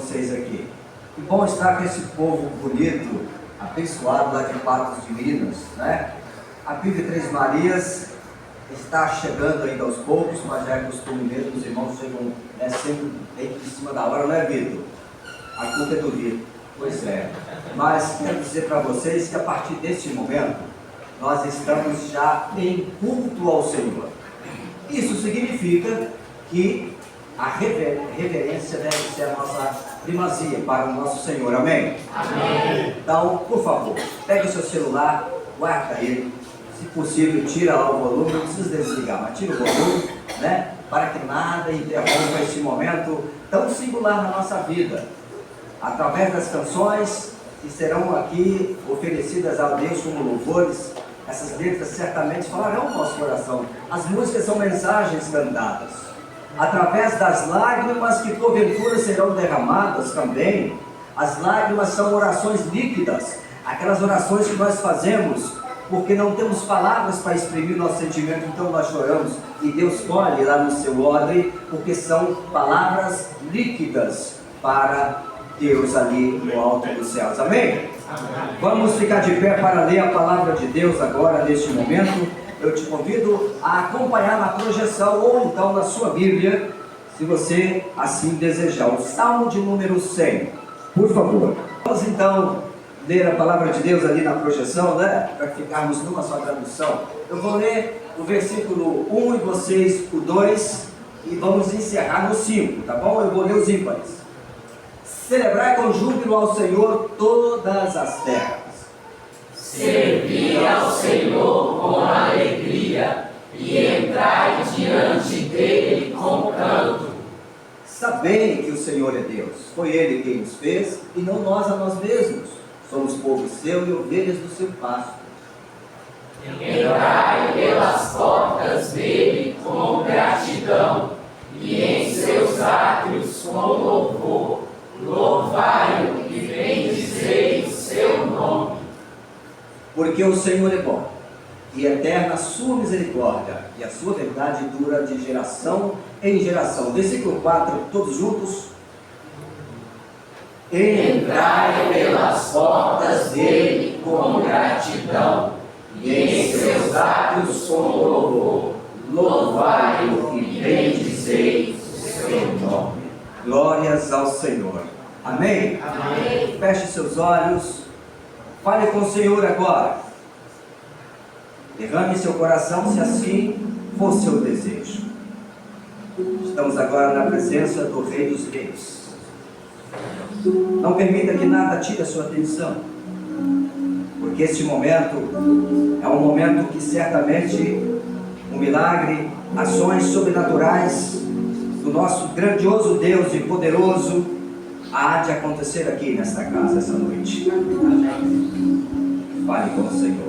vocês aqui. Que bom estar com esse povo bonito, abençoado lá de Patos de Minas, né? A Bíblia Três Marias está chegando ainda aos poucos, mas já é costume mesmo, os irmãos chegam sempre bem em cima da hora, não é, Vitor? A culpa é do Vitor. Pois é. Mas quero dizer para vocês que a partir deste momento, nós estamos já em culto ao Senhor. Isso significa que a reverência deve ser a nossa primazia para o nosso Senhor, amém? Amém. Então, por favor, pegue o seu celular, guarda ele, se possível, tira lá o volume, não precisa desligar, mas tira o volume, né? Para que nada interrompa esse momento tão singular na nossa vida. Através das canções que serão aqui oferecidas a Deus como louvores, essas letras certamente falarão no nosso coração. As músicas são mensagens cantadas. Através das lágrimas que porventura serão derramadas também. As lágrimas são orações líquidas, aquelas orações que nós fazemos porque não temos palavras para exprimir nosso sentimento, então nós choramos e Deus colhe lá no seu odre, porque são palavras líquidas para Deus ali no alto dos céus, amém? Amém. Vamos ficar de pé para ler a palavra de Deus agora, neste momento. Eu te convido a acompanhar na projeção ou então na sua Bíblia, se você assim desejar, o Salmo de número 100, por favor. Vamos então ler a palavra de Deus ali na projeção, né? Para ficarmos numa só tradução. Eu vou ler o versículo 1 e vocês o 2 e vamos encerrar no 5, tá bom? Eu vou ler os ímpares. Celebrai com júbilo ao Senhor todas as terras. Servi ao Senhor com alegria e entrai diante dele com canto. Sabei que o Senhor é Deus, foi Ele quem nos fez e não nós a nós mesmos. Somos povo seu e ovelhas do seu pasto. Entrai pelas portas dele com gratidão e em seus átrios com louvor. Louvai-o e bendizei o seu nome. Porque o Senhor é bom, e eterna a sua misericórdia, e a sua verdade dura de geração em geração. Versículo 4, todos juntos. Entrai pelas portas dele com gratidão, e em seus átrios com louvor. Louvai-o e bendizei o seu nome. Glórias ao Senhor. Amém? Amém. Feche seus olhos. Fale com o Senhor agora. Derrame seu coração se assim for seu desejo. Estamos agora na presença do Rei dos Reis. Não permita que nada tire a sua atenção, porque este momento é um momento que certamente um milagre, ações sobrenaturais do nosso grandioso Deus e poderoso há de acontecer aqui nesta casa essa noite. Fale com o Senhor.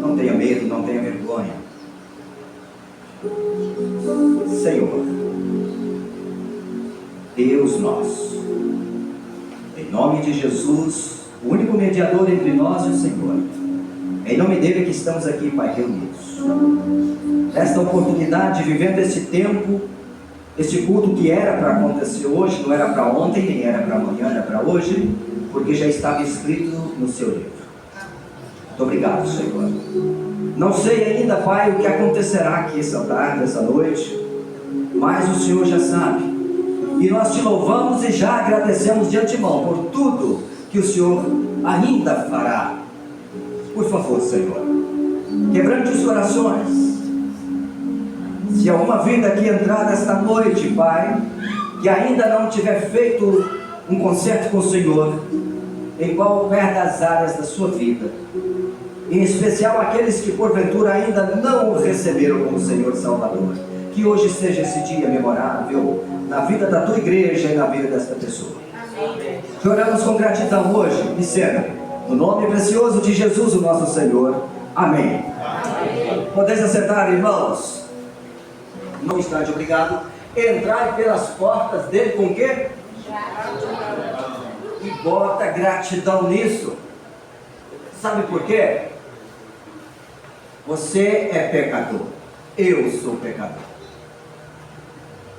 Não tenha medo, não tenha vergonha. Senhor, Deus nosso, em nome de Jesus, o único mediador entre nós e o Senhor, em nome dele que estamos aqui, Pai, reunidos. Nesta oportunidade, vivendo esse tempo, este culto que era para acontecer hoje, não era para ontem, nem era para amanhã, era para hoje, porque já estava escrito no seu livro. Muito obrigado, Senhor. Não sei ainda, Pai, o que acontecerá aqui essa tarde, essa noite, mas o Senhor já sabe. E nós te louvamos e já agradecemos de antemão por tudo que o Senhor ainda fará. Por favor, Senhor, quebrante os corações. Se alguma vida aqui entrar nesta noite, Pai, que ainda não tiver feito um concerto com o Senhor, em qualquer das áreas da sua vida, em especial aqueles que porventura ainda não o receberam como Senhor e Salvador, que hoje seja esse dia memorável na vida da tua igreja e na vida desta pessoa. Amém. Que oramos com gratidão hoje, me serve, no nome precioso de Jesus, o nosso Senhor. Amém. Amém. Podeis acertar, irmãos? Não instante, obrigado. Entrai pelas portas dele com o quê? E bota gratidão nisso. Sabe por quê? Você é pecador. Eu sou pecador.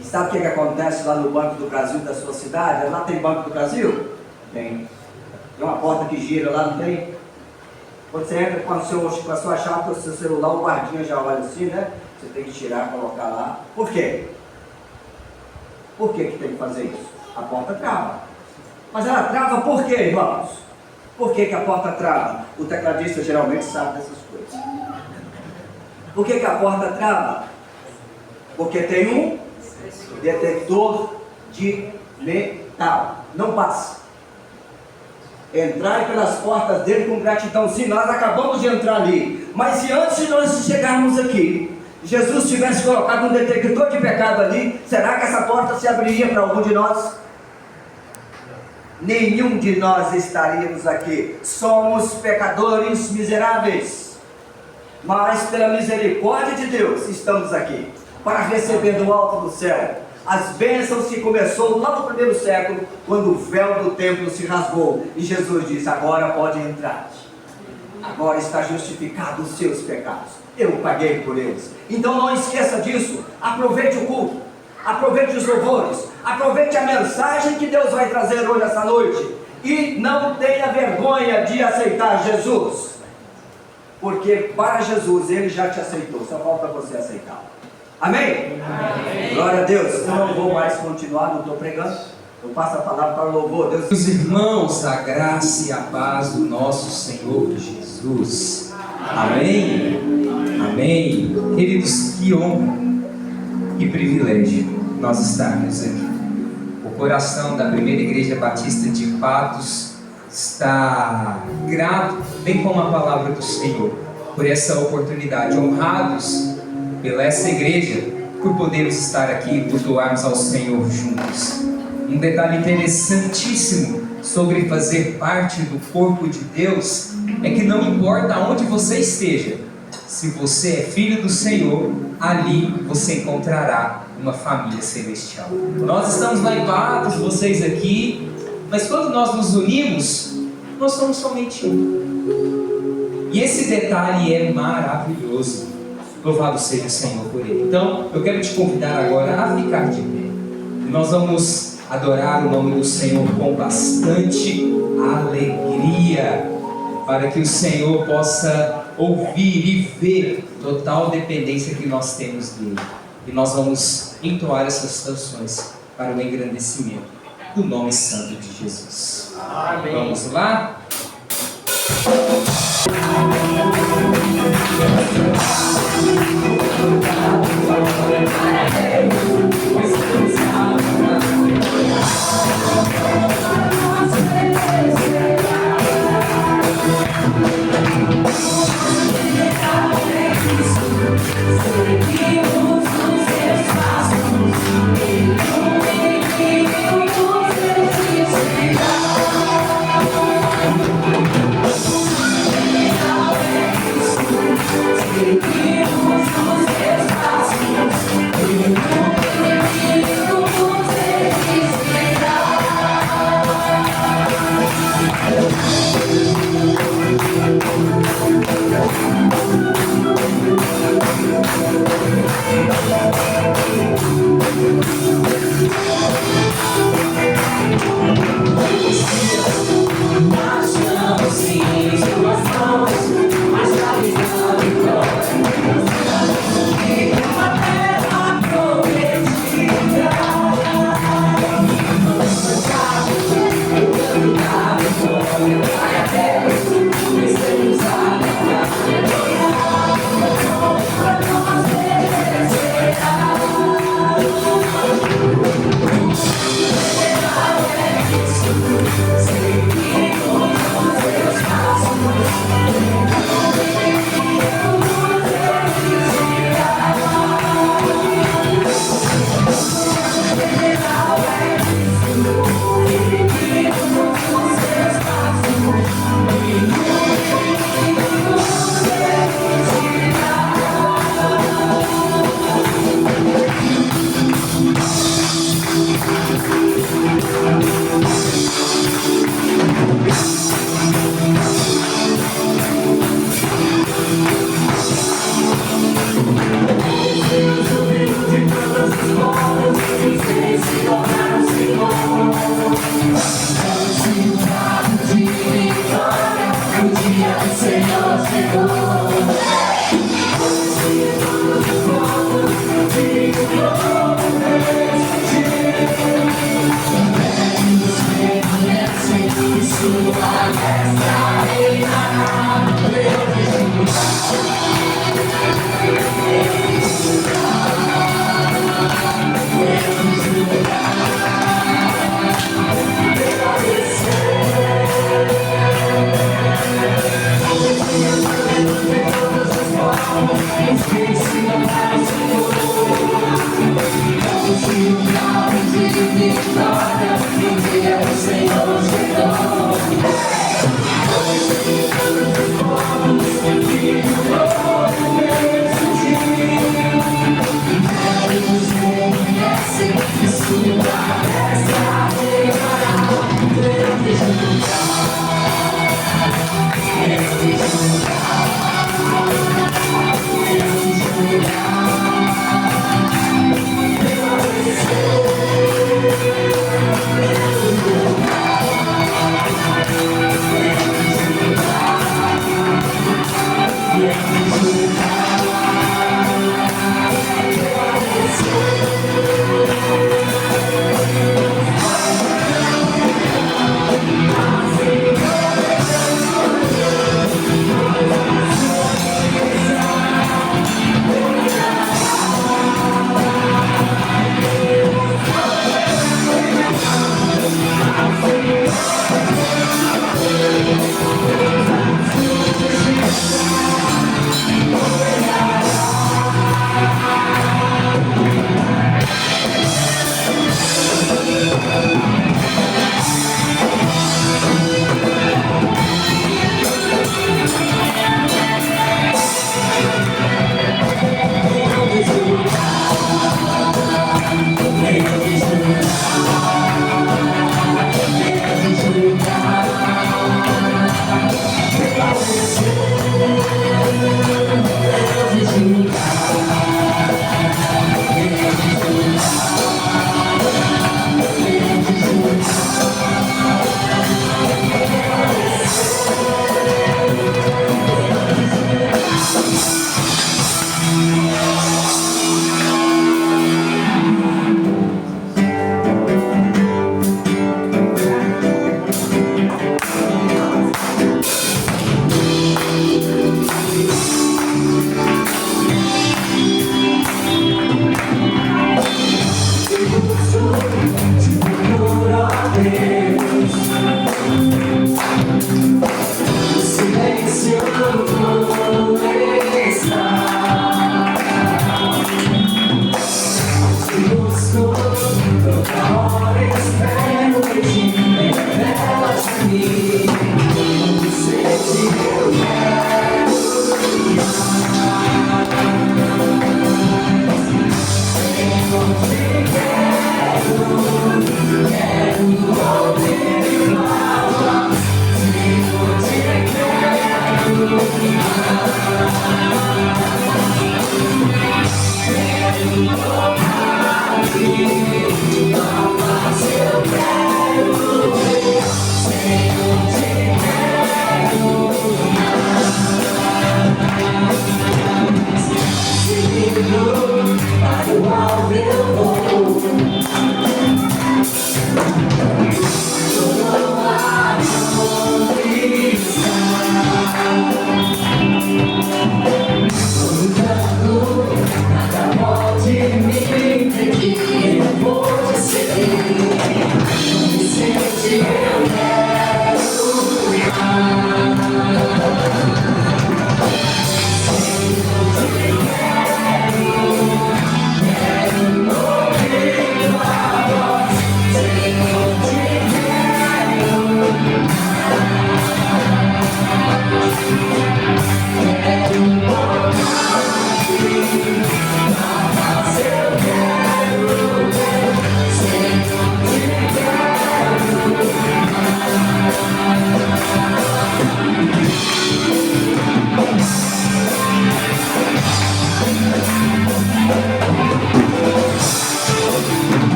E sabe o que acontece lá no Banco do Brasil da sua cidade? Lá tem Banco do Brasil? Tem. Tem uma porta que gira lá, não tem? Quando você entra com a sua chave, com o seu celular, o guardinha já olha assim, né? Você tem que tirar, colocar lá. Por quê? Por que tem que fazer isso? A porta trava. Mas ela trava por quê, irmãos? Por que a porta trava? O tecladista geralmente sabe dessas coisas. Por que a porta trava? Porque tem um detector de metal. Não passa. Entrai pelas portas dele com gratidão. Sim, nós acabamos de entrar ali. Mas se antes de nós chegarmos aqui, Jesus tivesse colocado um detector de pecado ali, será que essa porta se abriria para algum de nós? Nenhum de nós estaríamos aqui. Somos pecadores miseráveis. Mas pela misericórdia de Deus estamos aqui para receber do alto do céu as bênçãos que começou lá no primeiro século, quando o véu do templo se rasgou e Jesus disse: agora pode entrar, agora está justificado os seus pecados, eu paguei por eles. Então não esqueça disso. Aproveite o culto, aproveite os louvores, aproveite a mensagem que Deus vai trazer hoje, essa noite, e não tenha vergonha de aceitar Jesus, porque para Jesus Ele já te aceitou, só falta você aceitá-lo. Amém? Amém? Glória a Deus. Eu não vou mais continuar, não estou pregando. Eu passo a palavra para o louvor. Deus. Meus irmãos, a graça e a paz do nosso Senhor Jesus. Amém? Amém. Queridos, que honra, que privilégio nós estarmos aqui. O coração da primeira igreja batista de Patos está grato, bem como a palavra do Senhor, por essa oportunidade, honrados pela essa igreja, por podermos estar aqui e cultuarmos ao Senhor juntos. Um detalhe interessantíssimo sobre fazer parte do corpo de Deus é que não importa onde você esteja, se você é filho do Senhor, ali você encontrará uma família celestial. Nós estamos lá em Patos, vocês aqui, mas quando nós nos unimos, nós somos somente um. E esse detalhe é maravilhoso. Louvado seja o Senhor por ele. Então, eu quero te convidar agora a ficar de pé. Nós vamos adorar o nome do Senhor com bastante alegria, para que o Senhor possa ouvir e ver total dependência que nós temos dele. E nós vamos entoar essas canções para o engrandecimento do nome santo de Jesus. Amém. Vamos lá? Seguimos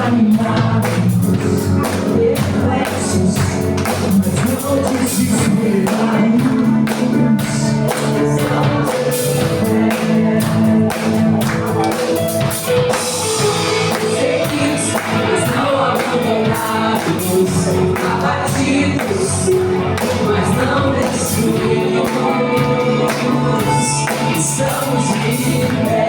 desanimados, perplexos, mas não desesperados. Seguidos, mas não abandonados, abatidos, mas não destruídos. Estamos de pé.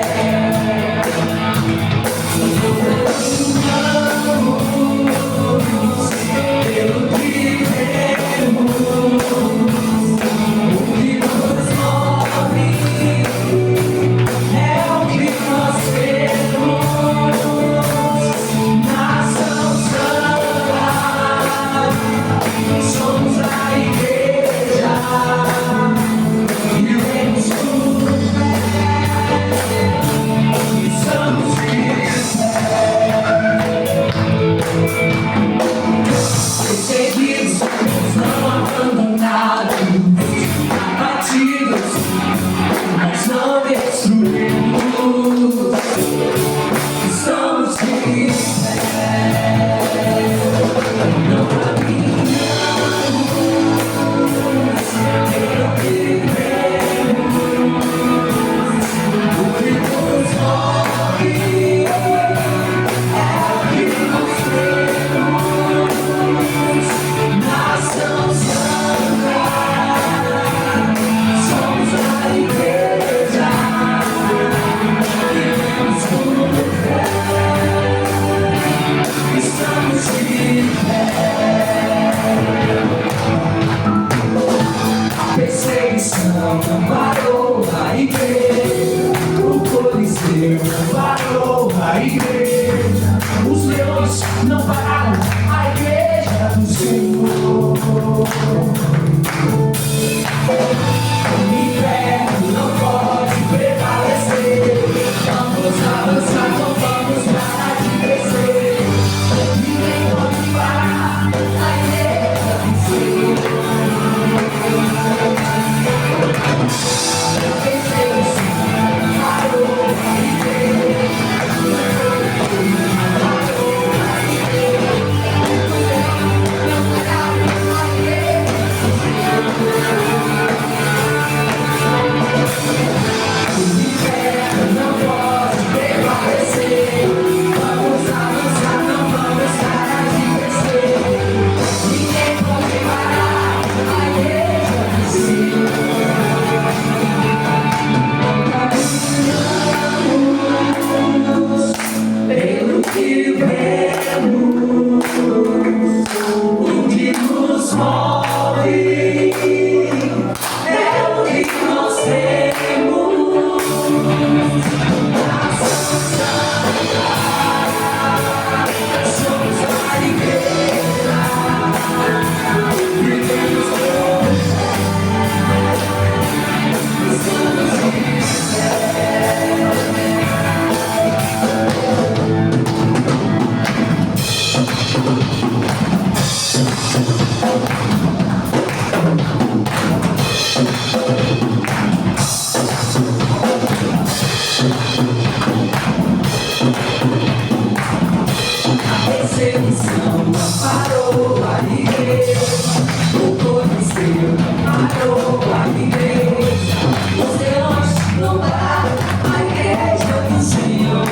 Pelo que vemos, o que nos move é o que nós temos. Nação Santa, somos a igreja e vemos tudo e estamos perseguidos, não abandonados, abatidos, mas não destruídos. Estamos de pé, não caminhamos pelo que vemos, o que nos move é o que nós temos. Nação Santa, somos a igreja e vemos tudo fé. Estamos de pé. A perseguição não parou a igreja, o Coliseu não parou a igreja, os leões não pararam a igreja do Senhor. O inferno não pode prevalecer, vamos avançar, não vamos parar de crescer. Ninguém pode parar a igreja do Senhor. A perseguição não parou a igreja, não parou a igreja, não pararam a igreja. O inferno não pode prevalecer, vamos avançar, não vamos parar de crescer. Ninguém pode parar a igreja do Senhor. Caminhamos pelo que vemos, o que nos move é o que nós temos. Nação Santa, somos a igreja, vivemos por fé, estamos de pé. A perseguição não parou a igreja, o Coliseu não parou a igreja, os leões não pararam a igreja do Senhor.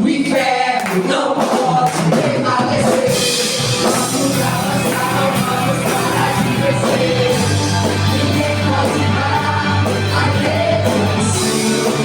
O inferno não pode prevalecer, vamos avançar, não vamos parar de crescer. Ninguém pode parar a igreja do Senhor.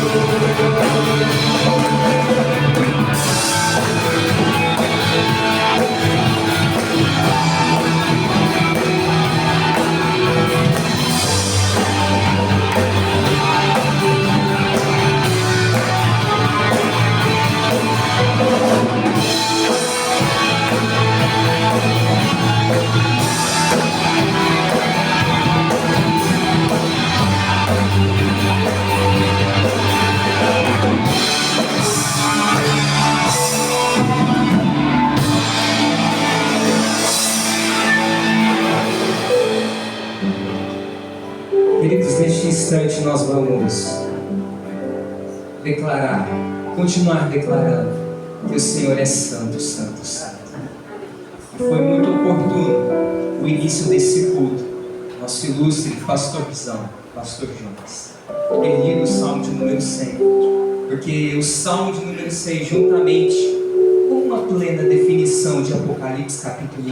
declarar, continuar declarando que o Senhor é santo, santo, santo. E foi muito oportuno o início desse culto. Nosso ilustre pastorzão, pastor Jonas, ele lia o Salmo de número 100, porque o Salmo de número 100, juntamente com uma plena definição de Apocalipse capítulo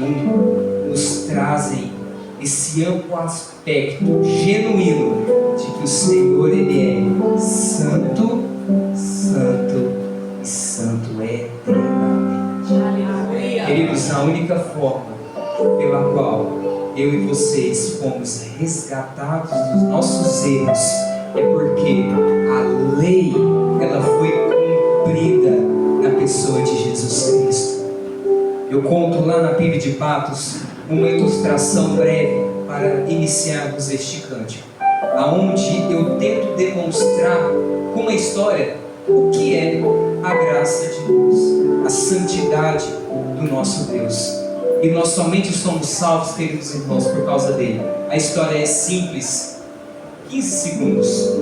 1, nos trazem esse amplo aspecto genuíno de que o Senhor, Ele é santo, santo e santo eternamente. Queridos, a única forma pela qual eu e vocês fomos resgatados dos nossos erros é porque a lei, ela foi cumprida na pessoa de Jesus Cristo. Eu conto lá na Bíblia de Patos uma ilustração breve para iniciarmos este cântico, aonde eu tento demonstrar com uma história o que é a graça de Deus, a santidade do nosso Deus. E nós somente somos salvos, queridos irmãos, por causa dele. A história é simples, 15 segundos.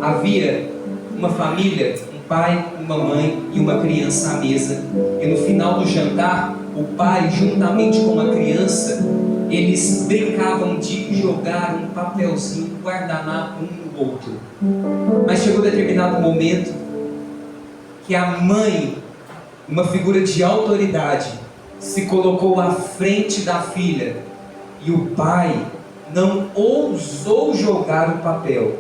Havia uma família, um pai, uma mãe e uma criança à mesa. E no final do jantar, o pai, juntamente com a criança, eles brincavam de jogar um papelzinho, um guardanapo um no outro. Mas chegou determinado momento que a mãe, uma figura de autoridade, se colocou à frente da filha e o pai não ousou jogar o papel,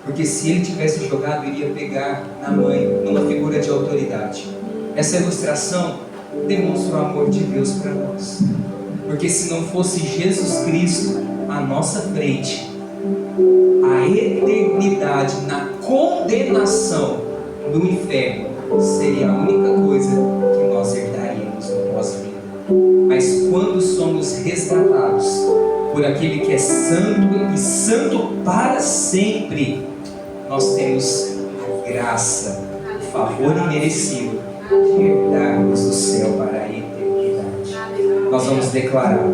porque se ele tivesse jogado, iria pegar na mãe, numa figura de autoridade. Essa ilustração demonstra o amor de Deus para nós, porque se não fosse Jesus Cristo à nossa frente, a eternidade na condenação do inferno seria a única coisa que nós herdaríamos no pós-vida. Mas quando somos resgatados por aquele que é santo e santo para sempre, nós temos a graça, o favor imerecido de herdarmos do céu para a eternidade. Nós vamos declarar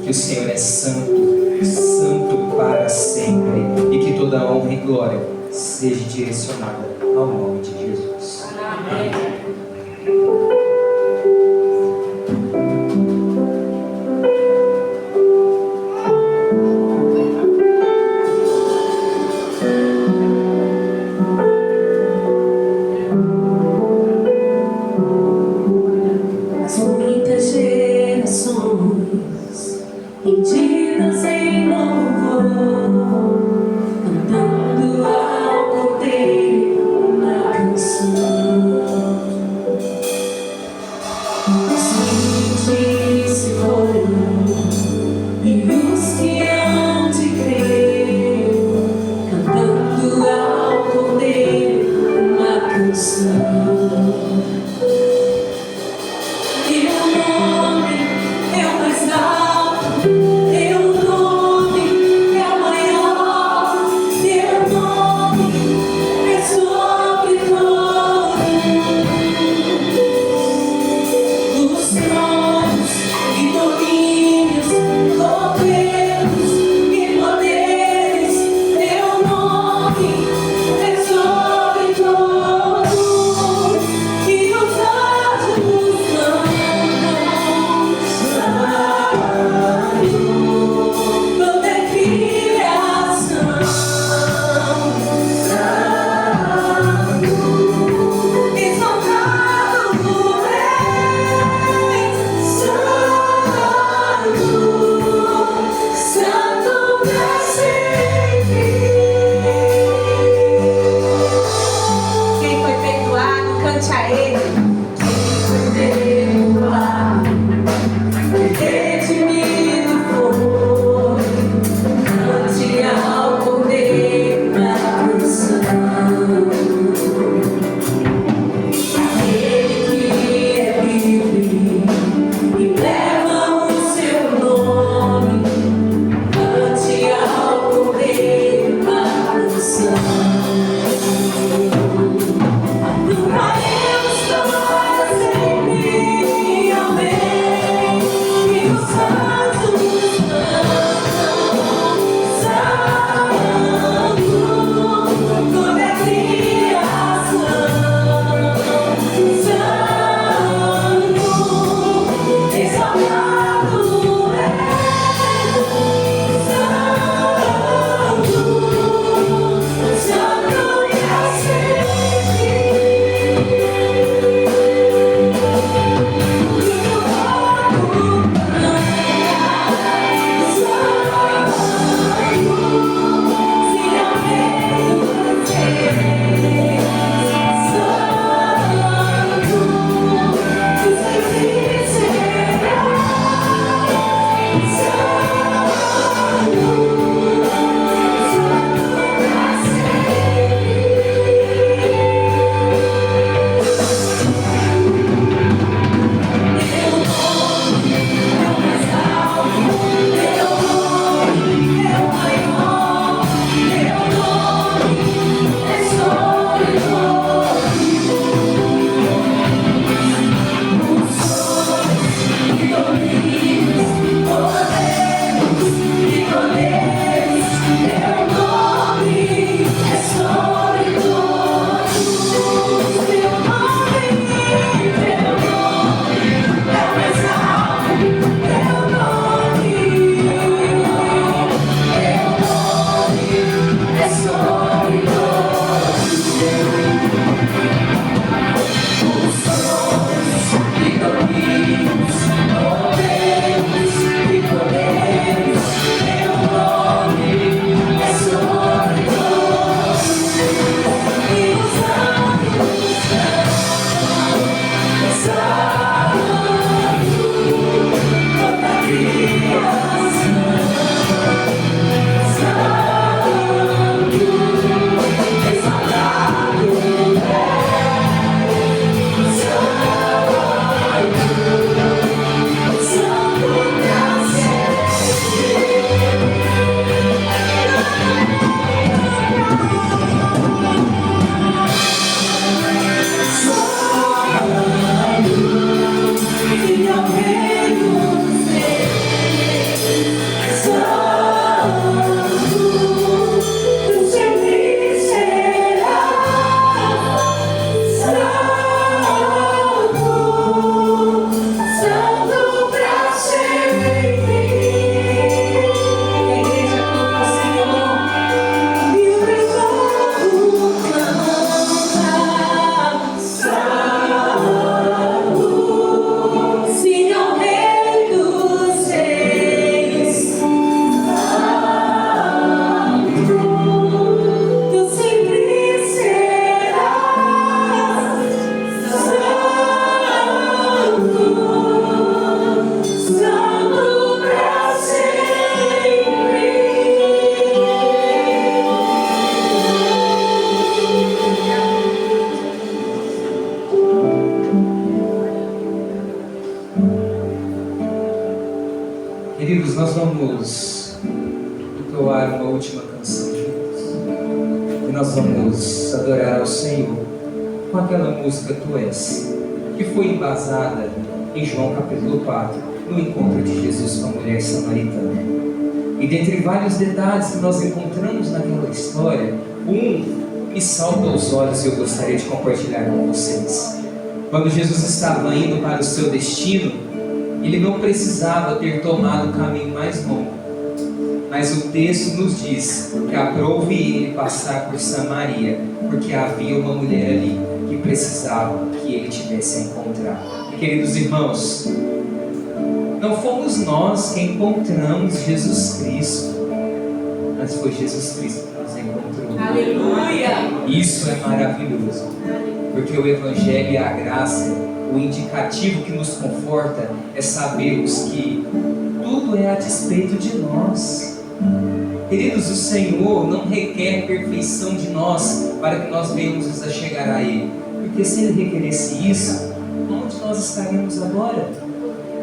que o Senhor é santo, santo para sempre, e que toda a honra e glória seja direcionada ao nome de Jesus. Amém. Rendidas em louvor, cantando ao Cordeiro uma canção. vamos entoar uma última canção juntos. E nós vamos adorar ao Senhor com aquela música Tu És, que foi embasada em João capítulo 4, no encontro de Jesus com a mulher samaritana. E dentre vários detalhes que nós encontramos naquela história, me salta aos olhos e eu gostaria de compartilhar com vocês. Quando Jesus estava indo para o seu destino, ele não precisava ter tomado o caminho mais longo, mas o texto nos diz que aprove ele passar por Samaria, porque havia uma mulher ali que precisava que ele tivesse a encontrar. E, queridos irmãos, não fomos nós que encontramos Jesus Cristo, mas foi Jesus Cristo que nos encontrou. Aleluia! Isso é maravilhoso, porque o Evangelho e a graça, o indicativo que nos conforta é sabermos que tudo é a despeito de nós. Queridos, o Senhor não requer perfeição de nós para que nós venhamos a chegar a Ele, porque se Ele requeresse isso, onde nós estaríamos agora?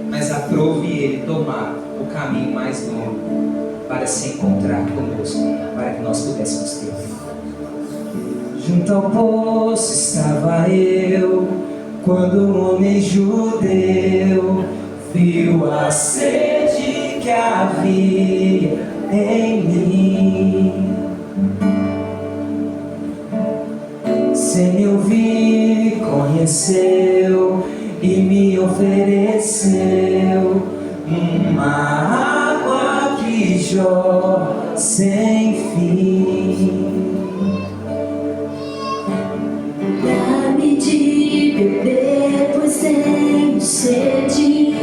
Mas aprove Ele tomar o caminho mais longo para se encontrar conosco, para que nós pudéssemos ter. Junto ao poço estava eu, quando um homem judeu viu a sede que havia em mim. Sem me ouvir, conheceu e me ofereceu uma água que jorra sem fim. Dá-me de beber, pois tenho sede.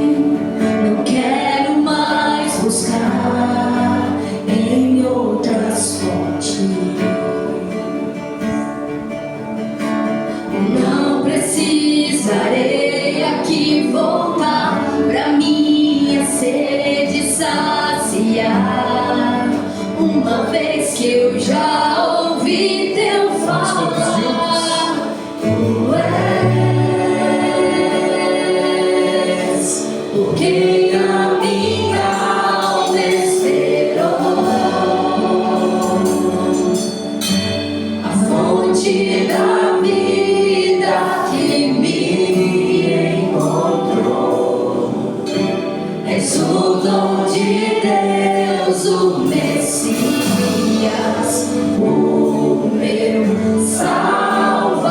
Não quero mais buscar em outras fontes. Não precisarei aqui voltar pra minha sede saciar, uma vez que eu já ouvi teu falar. Tu és por quem a minha alma esperou, a fonte da vida que me encontrou. És o dom de Deus, o Messias, o meu Salvador.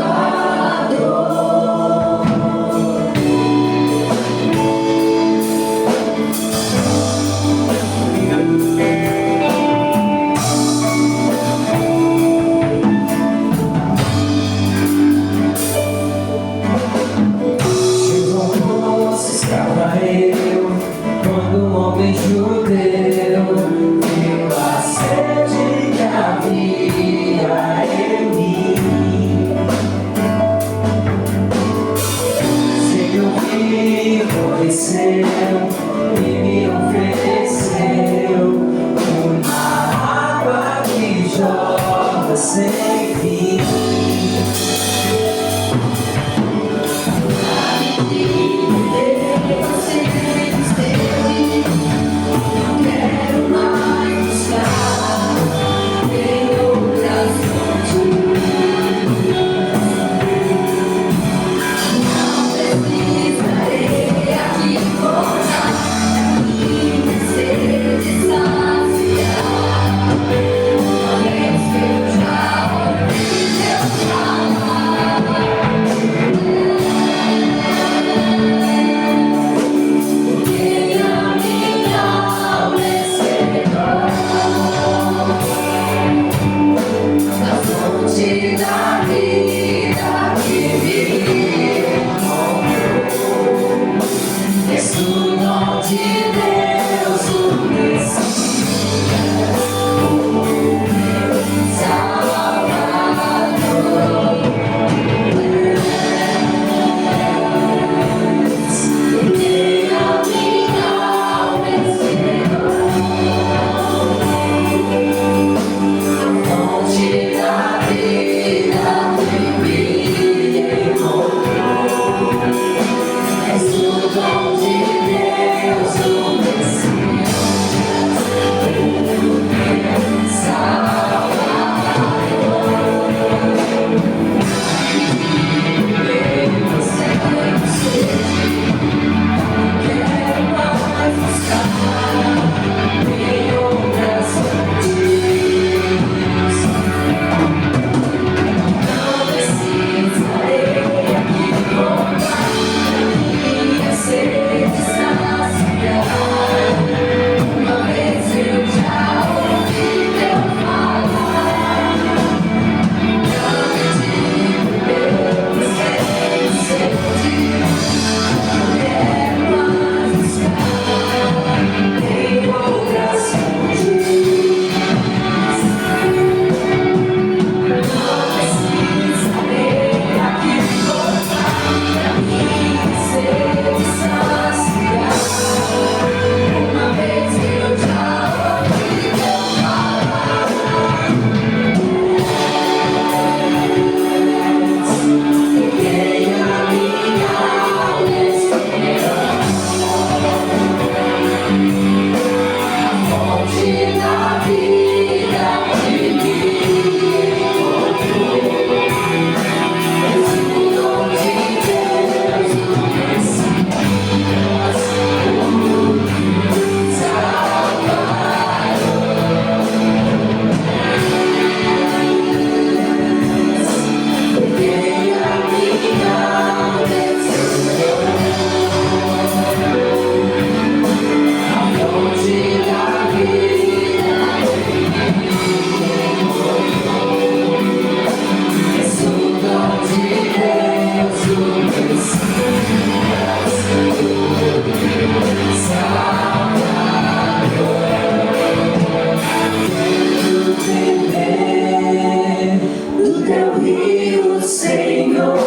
Senhor,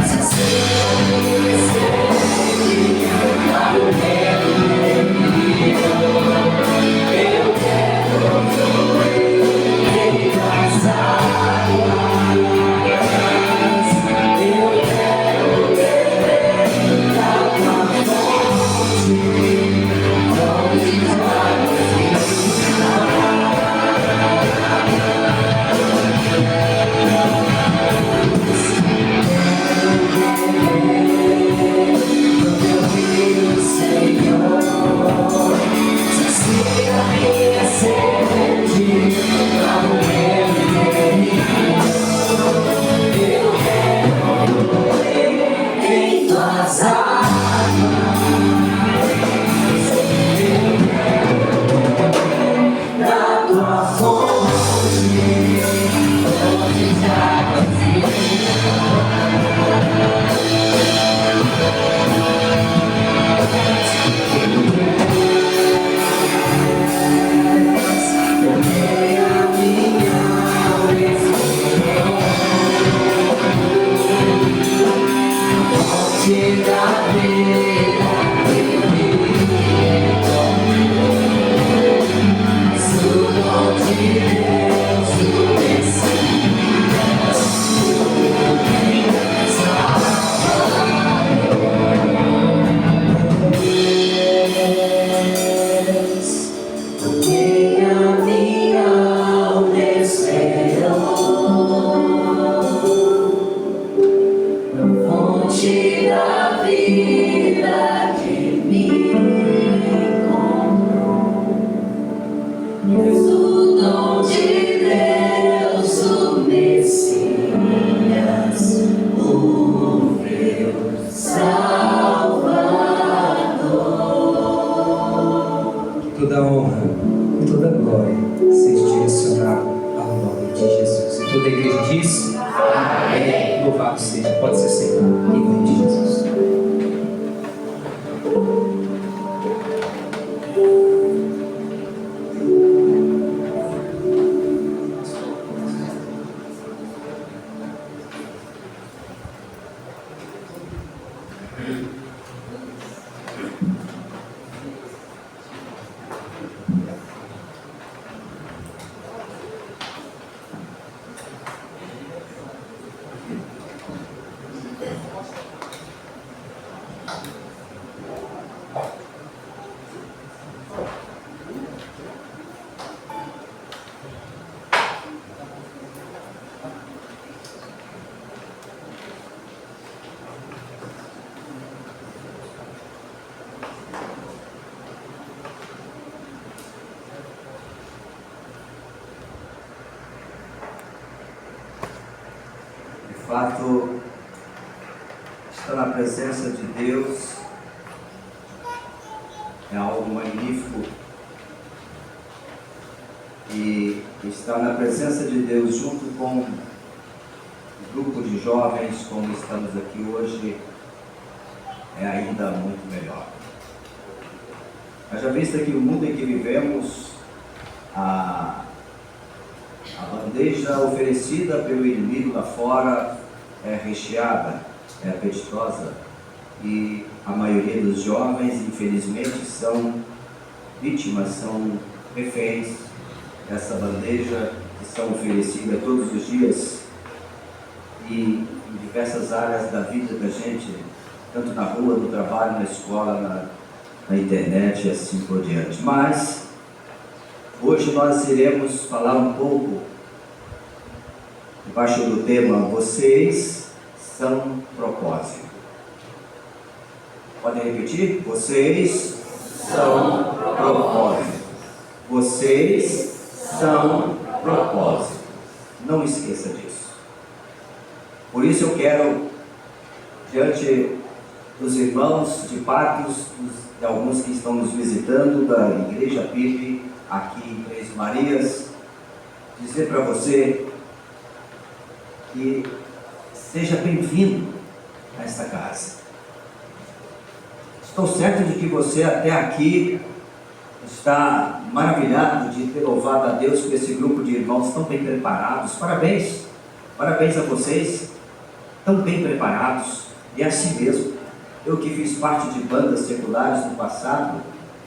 se sente lá no meio eu quero fluir nas águas, eu quero beber da tua fonte, onde toda honra e toda glória seja direcionada ao nome de Jesus. E toda a igreja diz: amém. Louvado seja. Pode ser sentado em nome de Jesus. De fato, estar na presença de Deus é algo magnífico, e estar na presença de Deus junto com um grupo de jovens como estamos aqui hoje é ainda muito melhor. Haja vista que o mundo em que vivemos, a bandeja oferecida pelo inimigo lá fora é recheada, é apetitosa, e a maioria dos jovens, infelizmente, são vítimas, são reféns dessa bandeja que são oferecidas todos os dias e em diversas áreas da vida da gente, tanto na rua, no trabalho, na escola, na internet e assim por diante. Mas hoje nós iremos falar um pouco debaixo do tema: vocês são propósito. Podem repetir? Vocês são propósito. Vocês são propósito. Não esqueça disso. Por isso eu quero, diante dos irmãos de Patos, de alguns que estão nos visitando, da Igreja PIB, aqui em Três Marias, dizer para você que seja bem-vindo a esta casa. Estou certo de que você até aqui está maravilhado de ter louvado a Deus com esse grupo de irmãos tão bem preparados. Parabéns! Parabéns a vocês, tão bem preparados, é assim mesmo. Eu que fiz parte de bandas seculares no passado,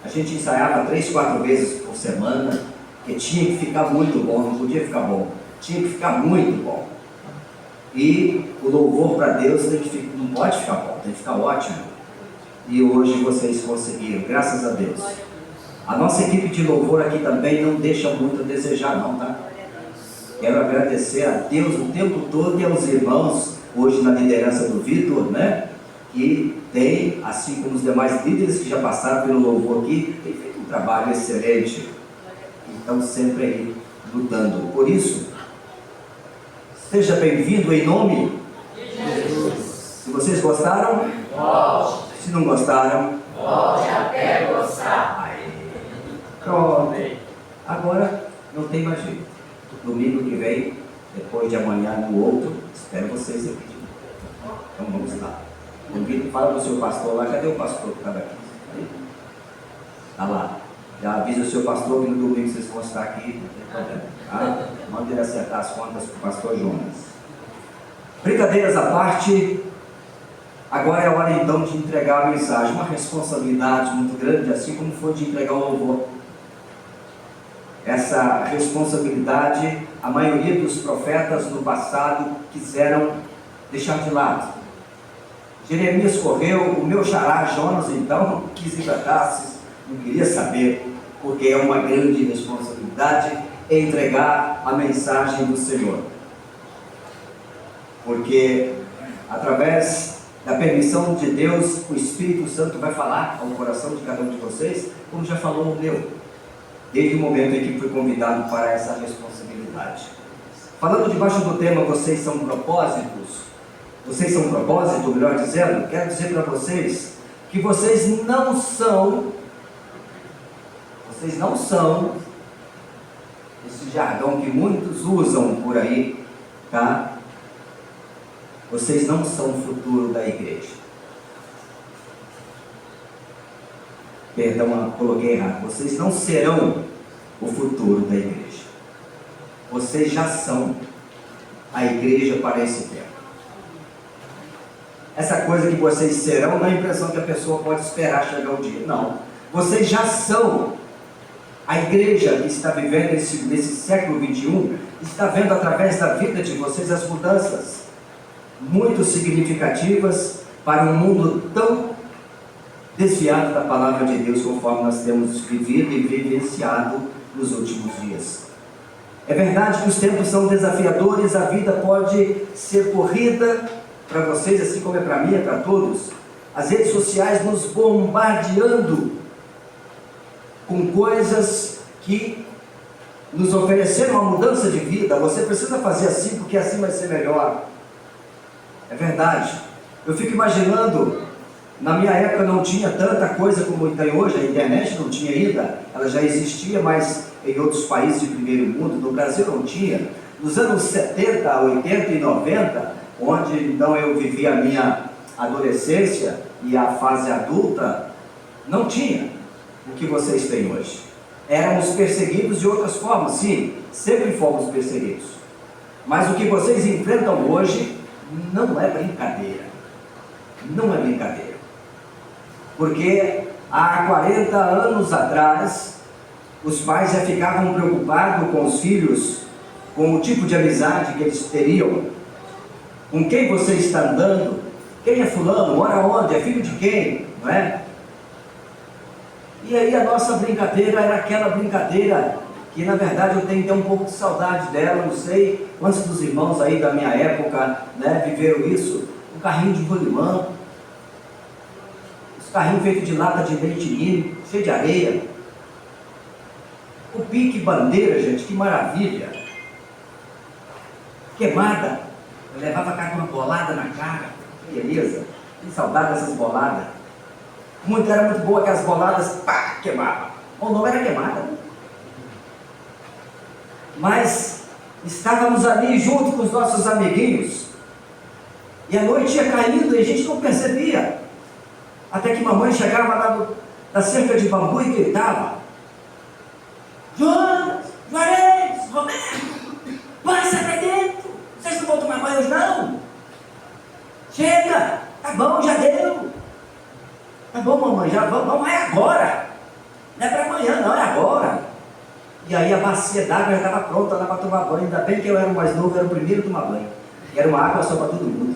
a gente ensaiava 3, 4 vezes por semana, porque tinha que ficar muito bom, não podia ficar bom, tinha que ficar muito bom. E o louvor para Deus não pode ficar bom, tem que ficar ótimo. E hoje vocês conseguiram, graças a Deus. A nossa equipe de louvor aqui também não deixa muito a desejar não, tá? Quero agradecer a Deus o tempo todo e aos irmãos, hoje na liderança do Vitor, né? Que tem, assim como os demais líderes que já passaram pelo louvor aqui, tem feito um trabalho excelente. E estão sempre aí lutando. Por isso, seja bem-vindo em nome de Jesus. Se vocês gostaram, Volte. se não gostaram, Volte até gostar. aí. Pronto. Agora não tem mais jeito. Domingo que vem, depois de amanhã no outro, espero vocês aqui. Então vamos lá. Convido, fala para o seu pastor lá. Cadê o pastor que estava aqui? Está lá. Já avisa o seu pastor que no domingo vocês vão estar aqui. Tá? Manda ele acertar as contas com o pastor Jonas. Brincadeiras à parte, agora é a hora então de entregar a mensagem. Uma responsabilidade muito grande, assim como foi de entregar o louvor. Essa responsabilidade, a maioria dos profetas no passado quiseram deixar de lado. Jeremias correu, o meu xará Jonas então quis ir para Tarsis, não queria saber, porque é uma grande responsabilidade entregar a mensagem do Senhor. Porque através da permissão de Deus, o Espírito Santo vai falar ao coração de cada um de vocês, como já falou o meu, desde o momento em que fui convidado para essa responsabilidade. Falando debaixo do tema, vocês são propósitos, melhor dizendo, quero dizer para vocês que vocês não são, esse jargão que muitos usam por aí, tá? Vocês não são o futuro da igreja. Perdão, coloquei errado. Vocês não serão o futuro da igreja. Vocês já são a igreja para esse tempo. Essa coisa que vocês serão não é a impressão que a pessoa pode esperar chegar o dia. Não. Vocês já são. A igreja que está vivendo nesse século 21 está vendo através da vida de vocês as mudanças muito significativas para um mundo tão desviado da palavra de Deus, conforme nós temos vivido e vivenciado nos últimos dias. É verdade que os tempos são desafiadores, a vida pode ser corrida para vocês, assim como é para mim, é para todos. As redes sociais nos bombardeando com coisas que nos ofereceram uma mudança de vida. Você precisa fazer assim, porque assim vai ser melhor. É verdade. Eu fico imaginando, na minha época não tinha tanta coisa como tem hoje, a internet não tinha ainda, ela já existia, mas em outros países de primeiro mundo, no Brasil não tinha. Nos anos 70, 80 e 90, onde então eu vivi a minha adolescência e a fase adulta, não tinha o que vocês têm hoje. Éramos perseguidos de outras formas, sim, sempre fomos perseguidos. Mas o que vocês enfrentam hoje não é brincadeira. Não é brincadeira. Porque há 40 anos atrás, os pais já ficavam preocupados com os filhos, com o tipo de amizade que eles teriam, com quem você está andando, quem é fulano, mora onde, é filho de quem, não é? E aí a nossa brincadeira era aquela brincadeira que na verdade eu tenho até um pouco de saudade dela, não sei quantos dos irmãos aí da minha época, né, viveram isso, o carrinho de rolimã, os carrinhos feitos de lata de leite ninho, cheio de areia, o pique bandeira, gente, que maravilha, queimada, eu levava cá com uma bolada na cara, que beleza, que saudade dessas boladas. Era muito boa aquelas boladas, pá, queimava. O nome era queimada. Mas estávamos ali junto com os nossos amiguinhos. E a noite ia caindo e a gente não percebia. Até que mamãe chegava lá da cerca de bambu e gritava: Jonas, Juarez, Roberto, passa para dentro. Vocês não vou tomar banho hoje, não. Chega, tá bom, já deu. Tá bom, mamãe, já vamos, é agora. Não é para amanhã, não, é agora. E aí a bacia d'água já estava pronta lá para tomar banho. Ainda bem que eu era o mais novo, era o primeiro a tomar banho. E era uma água só para todo mundo.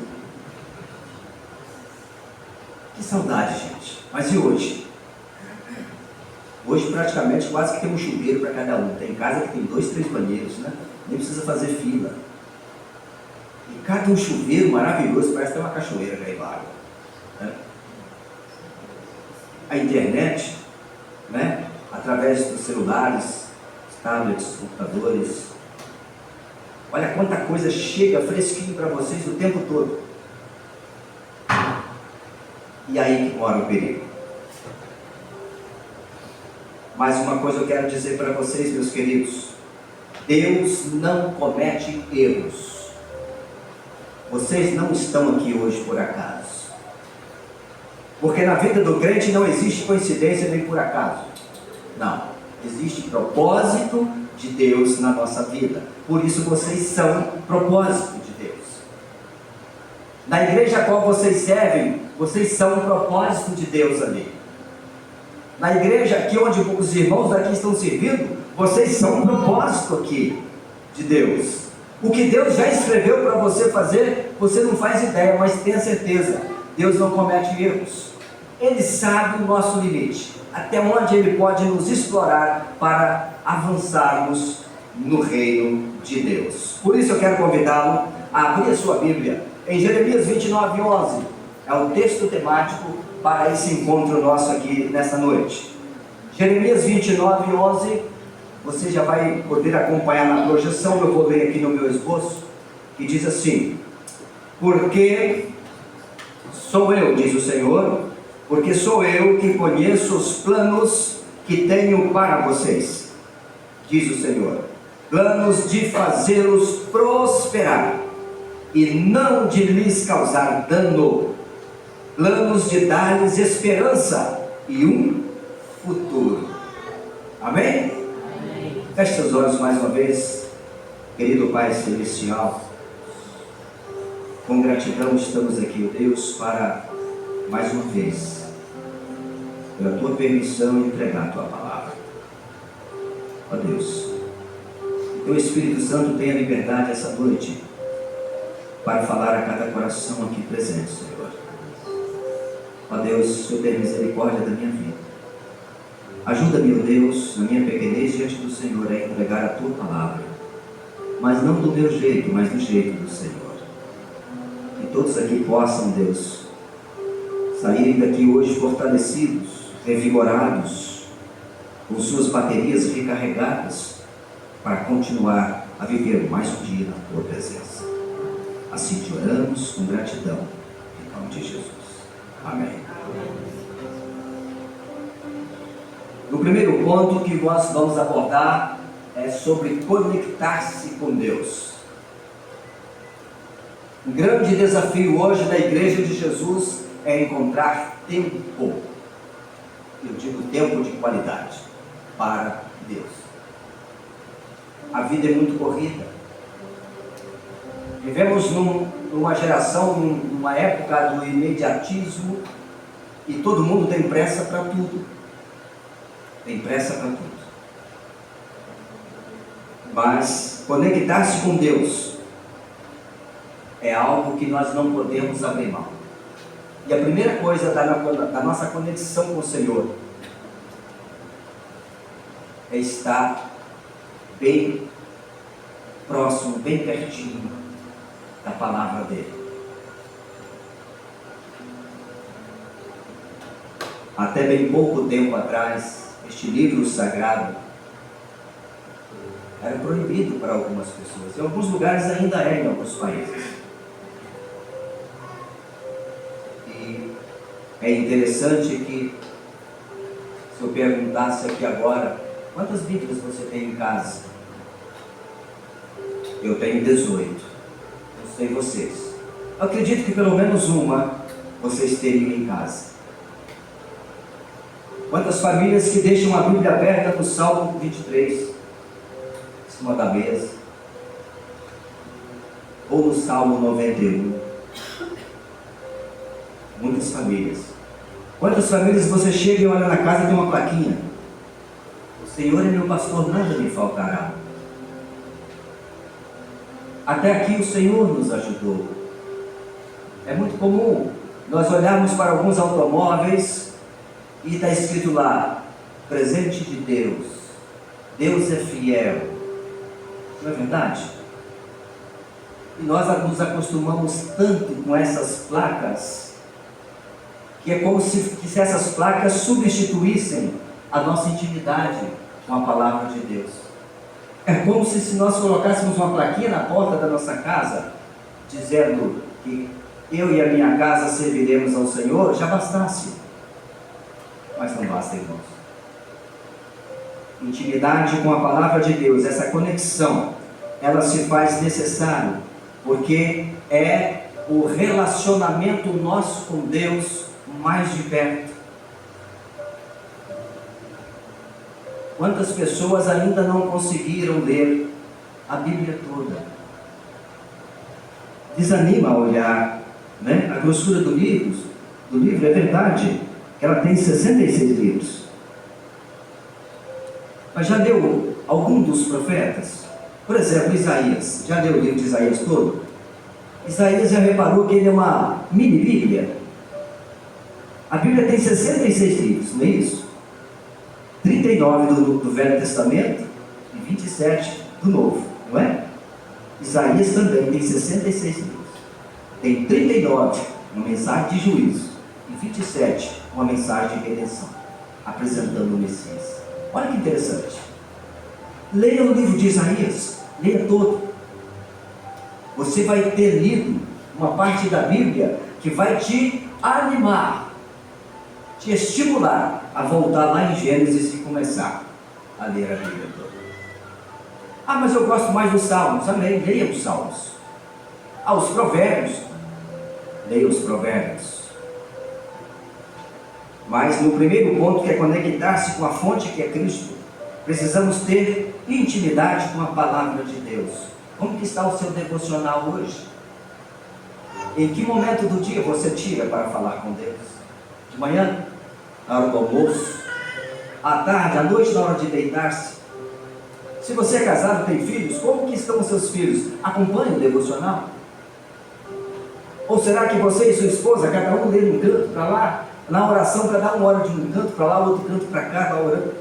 Que saudade, gente. Mas e hoje? Hoje praticamente quase que tem um chuveiro para cada um. Tem casa que tem 2, 3 banheiros, né? Nem precisa fazer fila. E cada um chuveiro maravilhoso, parece que tem uma cachoeira caindo água. Né? A internet, né? Através dos celulares, tablets, computadores. Olha quanta coisa chega fresquinho para vocês o tempo todo. E aí que mora o perigo. Mais uma coisa eu quero dizer para vocês, meus queridos. Deus não comete erros. Vocês não estão aqui hoje por acaso. Porque na vida do crente não existe coincidência nem por acaso. Não. Existe propósito de Deus na nossa vida. Por isso vocês são propósito de Deus. Na igreja a qual vocês servem, vocês são um propósito de Deus ali. Na igreja aqui onde os irmãos daqui estão servindo, vocês são um propósito aqui de Deus. O que Deus já escreveu para você fazer, você não faz ideia, mas tenha certeza, Deus não comete erros. Ele sabe o nosso limite, até onde Ele pode nos explorar para avançarmos no reino de Deus. Por isso eu quero convidá-lo a abrir a sua Bíblia em Jeremias 29:11. É o texto temático para esse encontro nosso aqui nesta noite. Jeremias 29:11. Você já vai poder acompanhar na projeção. Eu vou ler aqui no meu esboço, que diz assim: porque sou eu, diz o Senhor, porque sou eu que conheço os planos que tenho para vocês, diz o Senhor, planos de fazê-los prosperar e não de lhes causar dano, planos de dar-lhes esperança e um futuro. Amém? Amém. Feche seus olhos mais uma vez. Querido Pai Celestial, com gratidão estamos aqui, ó Deus, para mais uma vez, pela Tua permissão de entregar a Tua palavra. Ó Deus, que Teu Espírito Santo tenha liberdade essa noite para falar a cada coração aqui presente, Senhor. Ó Deus, o Senhor tem misericórdia da minha vida. Ajuda-me, ó Deus, na minha pequenez diante do Senhor, a entregar a Tua palavra, mas não do meu jeito, mas do jeito do Senhor. Que todos aqui possam, Deus, saírem daqui hoje fortalecidos, revigorados, com suas baterias recarregadas, para continuar a viver mais um dia na Tua presença. Assim te oramos com gratidão, em nome de Jesus. Amém. No primeiro ponto que nós vamos abordar é sobre conectar-se com Deus. Um grande desafio hoje da Igreja de Jesus é encontrar tempo, eu digo tempo de qualidade, para Deus. A vida é muito corrida. Vivemos numa geração, numa época do imediatismo, e todo mundo tem pressa para tudo. Tem pressa para tudo. Mas conectar-se com Deus é algo que nós não podemos abrir mão. E a primeira coisa da nossa conexão com o Senhor é estar bem próximo, bem pertinho da palavra dele. Até bem pouco tempo atrás, este livro sagrado era proibido para algumas pessoas. Em alguns lugares ainda é, em alguns países. E é interessante que, se eu perguntasse aqui agora, quantas Bíblias você tem em casa? Eu tenho 18. Não sei vocês. Eu acredito que pelo menos uma vocês teriam em casa. Quantas famílias que deixam a Bíblia aberta no Salmo 23, em cima da mesa? ou no Salmo 91? Muitas famílias. Quantas famílias você chega e olha na casa e tem uma plaquinha? O Senhor é meu pastor, nada me faltará. Até aqui o Senhor nos ajudou. É muito comum nós olharmos para alguns automóveis e está escrito lá, presente de Deus. Deus é fiel. Não é verdade? E nós nos acostumamos tanto com essas placas, que é como se essas placas substituíssem a nossa intimidade com a palavra de Deus. É como se nós colocássemos uma plaquinha na porta da nossa casa, dizendo que eu e a minha casa serviremos ao Senhor, já bastasse. Mas não basta, irmãos. Intimidade com a palavra de Deus, essa conexão, ela se faz necessário, porque é o relacionamento nosso com Deus mais de perto. Quantas pessoas ainda não conseguiram ler a Bíblia toda? Desanima a olhar, né? A grossura do livro é verdade, que ela tem 66 livros. Mas já leu algum dos profetas? Por exemplo, Isaías. Já leu o livro de Isaías todo? Isaías já reparou que ele é uma mini Bíblia? A Bíblia tem 66 livros, não é isso? 39 do Velho Testamento e 27 do Novo, não é? Isaías também tem 66 livros. Tem 39, uma mensagem de juízo, e 27, uma mensagem de redenção, apresentando o Messias. Olha que interessante. Leia o livro de Isaías, leia todo. Você vai ter lido uma parte da Bíblia que vai te animar, te estimular a voltar lá em Gênesis e começar a ler a Bíblia toda. Ah, mas eu gosto mais dos Salmos. Amém, leia os Salmos. Ah, os Provérbios. Leia os Provérbios. Mas no primeiro ponto, que é conectar-se com a fonte que é Cristo, precisamos ter intimidade com a palavra de Deus. Como que está o seu devocional hoje? Em que momento do dia você tira para falar com Deus? De manhã, na hora do almoço, à tarde, à noite, na hora de deitar-se. Se você é casado, tem filhos, como que estão os seus filhos? Acompanhe o devocional? Ou será que você e sua esposa, cada um lê um canto para lá, na oração, cada um ora de um canto para lá, outro canto para cá, está orando?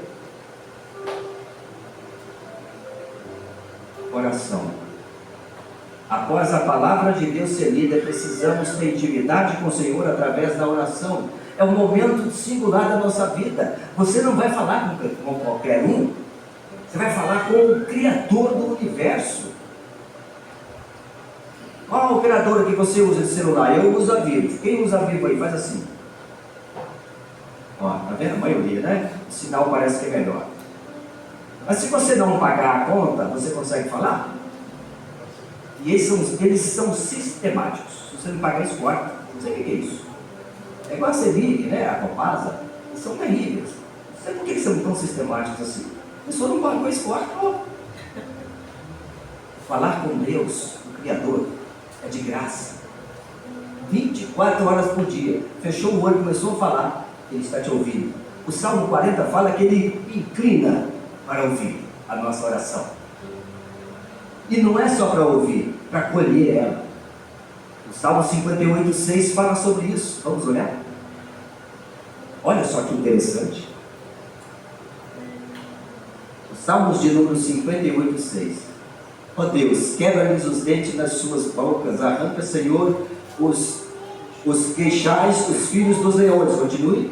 Oração. Após a palavra de Deus ser lida, precisamos ter intimidade com o Senhor através da oração. É um momento singular da nossa vida. Você não vai falar com qualquer um. Você vai falar com o Criador do universo. Qual a operadora que você usa de celular? Eu uso a Vivo. Quem usa a Vivo aí? Faz assim. Ó, tá vendo? A maioria, né? O sinal parece que é melhor. Mas se você não pagar a conta, você consegue falar? E eles são sistemáticos. Se você não pagar, eles cortam. Não sei o que é isso. É igual a Sevilha, né? A Copasa. Eles são terríveis. Não sei por que eles são tão sistemáticos assim. A pessoa não pagou, eles cortam. Falar com Deus, o Criador, é de graça. 24 horas por dia. Fechou o olho, começou a falar, Ele está te ouvindo. O Salmo 40 fala que Ele inclina para ouvir a nossa oração. E não é só para ouvir, para colher ela. O Salmo 58,6 fala sobre isso. Vamos olhar? Olha só que interessante. Os Salmos de número 58,6. Ó Deus, quebra-lhes os dentes nas suas bocas, arranca, Senhor, os queixais, os filhos dos leões. Continue.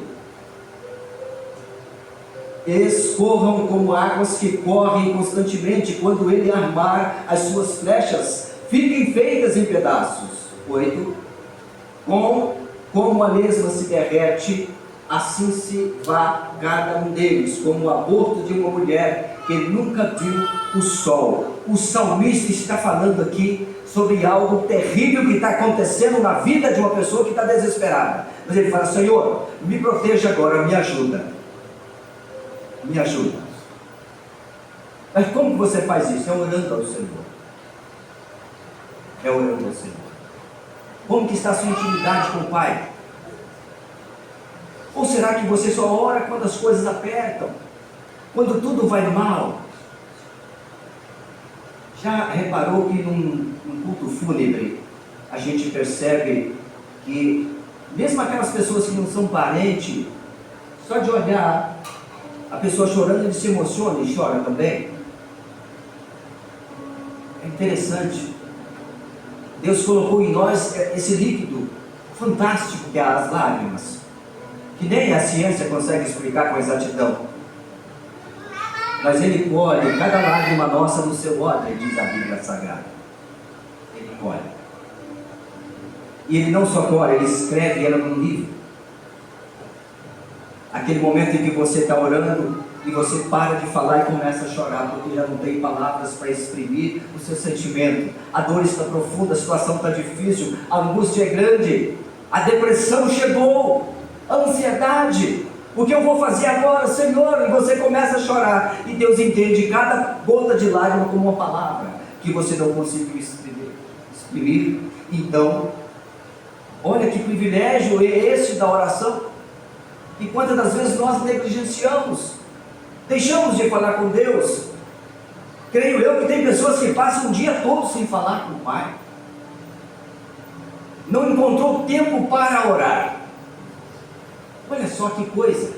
Escorram como águas que correm constantemente quando ele armar as suas flechas, fiquem feitas em pedaços. 8. Como a lesma se derrete, assim se vá cada um deles, como o aborto de uma mulher que nunca viu o sol. O salmista está falando aqui sobre algo terrível que está acontecendo na vida de uma pessoa que está desesperada. Mas ele fala: Senhor, me proteja agora, me ajuda. Me ajuda. Mas como que você faz isso? É orando ao Senhor. é orando ao Senhor? Como que está a sua intimidade com o Pai? Ou será que você só ora quando as coisas apertam? Quando tudo vai mal? Já reparou que num culto fúnebre a gente percebe que mesmo aquelas pessoas que não são parentes, só de olhar a pessoa chorando, ele se emociona e chora também? É interessante. Deus colocou em nós esse líquido fantástico que é as lágrimas, que nem a ciência consegue explicar com exatidão. Mas Ele colhe cada lágrima nossa no seu odre, diz a Bíblia Sagrada. Ele colhe. E Ele não só colhe, Ele escreve ela num livro. Aquele momento em que você está orando e você para de falar e começa a chorar, porque já não tem palavras para exprimir o seu sentimento. A dor está profunda, a situação está difícil, a angústia é grande, a depressão chegou, a ansiedade. O que eu vou fazer agora, Senhor? E você começa a chorar, e Deus entende cada gota de lágrima como uma palavra que você não conseguiu exprimir. Então, olha que privilégio é esse da oração. E quantas das vezes nós negligenciamos, deixamos de falar com Deus. Creio eu que tem pessoas que passam o dia todo sem falar com o Pai, não encontrou tempo para orar. Olha só que coisa,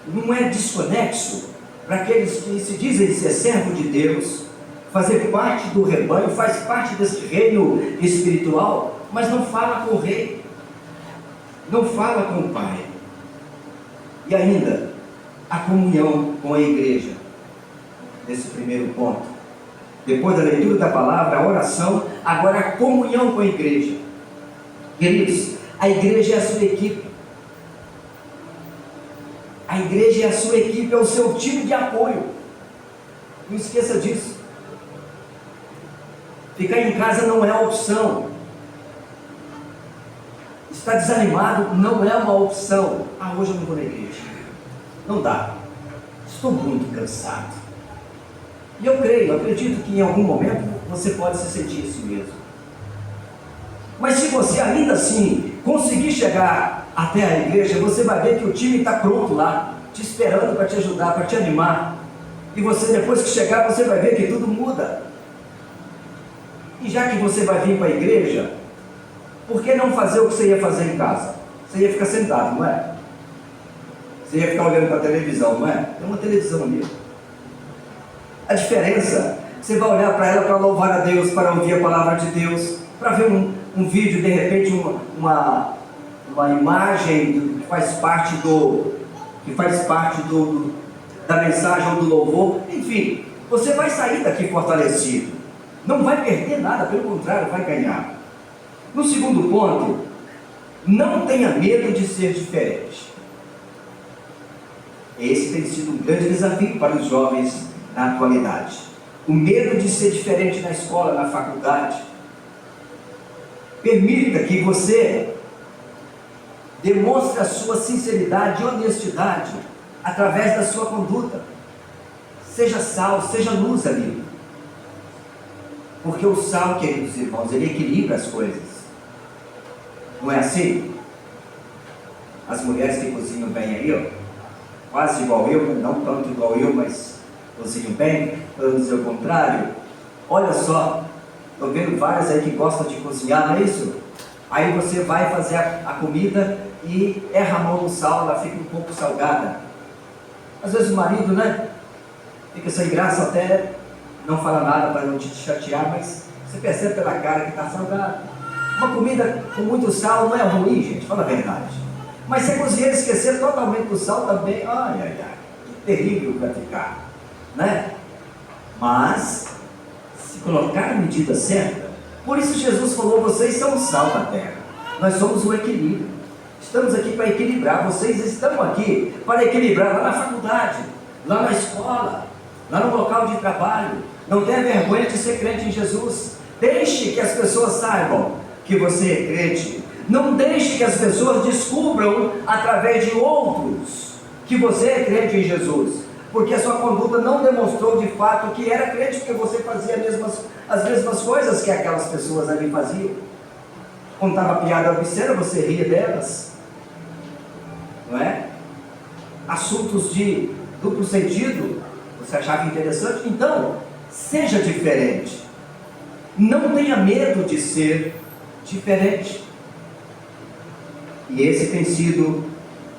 não é desconexo para aqueles que se dizem ser servo de Deus, fazer parte do rebanho, faz parte desse reino espiritual, mas não fala com o rei, não fala com o Pai. E ainda, a comunhão com a igreja, nesse primeiro ponto. Depois da leitura da palavra, a oração, agora a comunhão com a igreja. Queridos, a igreja é a sua equipe. A igreja é a sua equipe, é o seu time de apoio. Não esqueça disso. Ficar em casa não é opção. Estar desanimado não é uma opção. Ah, hoje eu não vou na igreja. Não dá. Estou muito cansado. E eu acredito que em algum momento você pode se sentir assim mesmo. Mas se você ainda assim conseguir chegar até a igreja, você vai ver que o time está pronto lá, te esperando para te ajudar, para te animar. E você, depois que chegar, você vai ver que tudo muda. E já que você vai vir para a igreja, por que não fazer o que você ia fazer em casa? Você ia ficar sentado, não é? Você ia ficar olhando para a televisão, não é? Tem uma televisão ali. A diferença, você vai olhar para ela para louvar a Deus, para ouvir a palavra de Deus, para ver um vídeo, de repente uma imagem que faz parte da mensagem ou do louvor. Enfim, você vai sair daqui fortalecido. Não vai perder nada, pelo contrário, vai ganhar. No segundo ponto, não tenha medo de ser diferente. Esse tem sido um grande desafio para os jovens na atualidade. O medo de ser diferente na escola, na faculdade. Permita que você demonstre a sua sinceridade e honestidade através da sua conduta. Seja sal, seja luz ali. Porque o sal, queridos irmãos, ele equilibra as coisas. Não é assim? As mulheres que cozinham bem aí, ó, quase igual eu, não tanto igual eu, mas cozinham bem, para não dizer o contrário. Olha só, estou vendo várias aí que gostam de cozinhar, não é isso? Aí você vai fazer a comida e erra a mão no sal, ela fica um pouco salgada. Às vezes o marido, né, fica sem graça, até não fala nada para não te chatear, mas você percebe pela cara que está salgada. Uma comida com muito sal não é ruim, gente, fala a verdade. Mas se a cozinheira esquecer totalmente do sal também, ai, ai, ai, que terrível vai ficar, né? Mas, se colocar a medida certa, por isso Jesus falou, vocês são o sal da terra, nós somos o equilíbrio, estamos aqui para equilibrar, vocês estão aqui para equilibrar lá na faculdade, lá na escola, lá no local de trabalho. Não tenha vergonha de ser crente em Jesus, deixe que as pessoas saibam que você é crente, não deixe que as pessoas descubram através de outros que você é crente em Jesus. porque a sua conduta não demonstrou de fato que era crente, porque você fazia as mesmas coisas que aquelas pessoas ali faziam. Contava piada obscena, você ria delas, não é? Assuntos de duplo sentido, você achava interessante. Então, seja diferente. Não tenha medo de ser diferente. E esse tem sido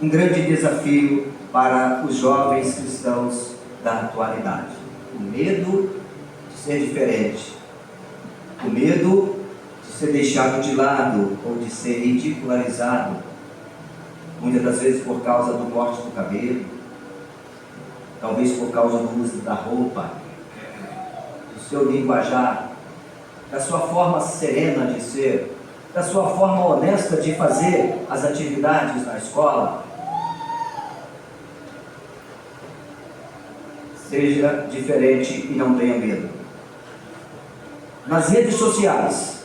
um grande desafio para os jovens cristãos da atualidade. O medo de ser diferente. O medo de ser deixado de lado ou de ser ridicularizado. Muitas das vezes por causa do corte do cabelo, talvez por causa do uso da roupa, do seu linguajar, da sua forma serena de ser, da sua forma honesta de fazer as atividades na escola. Seja diferente e não tenha medo. Nas redes sociais,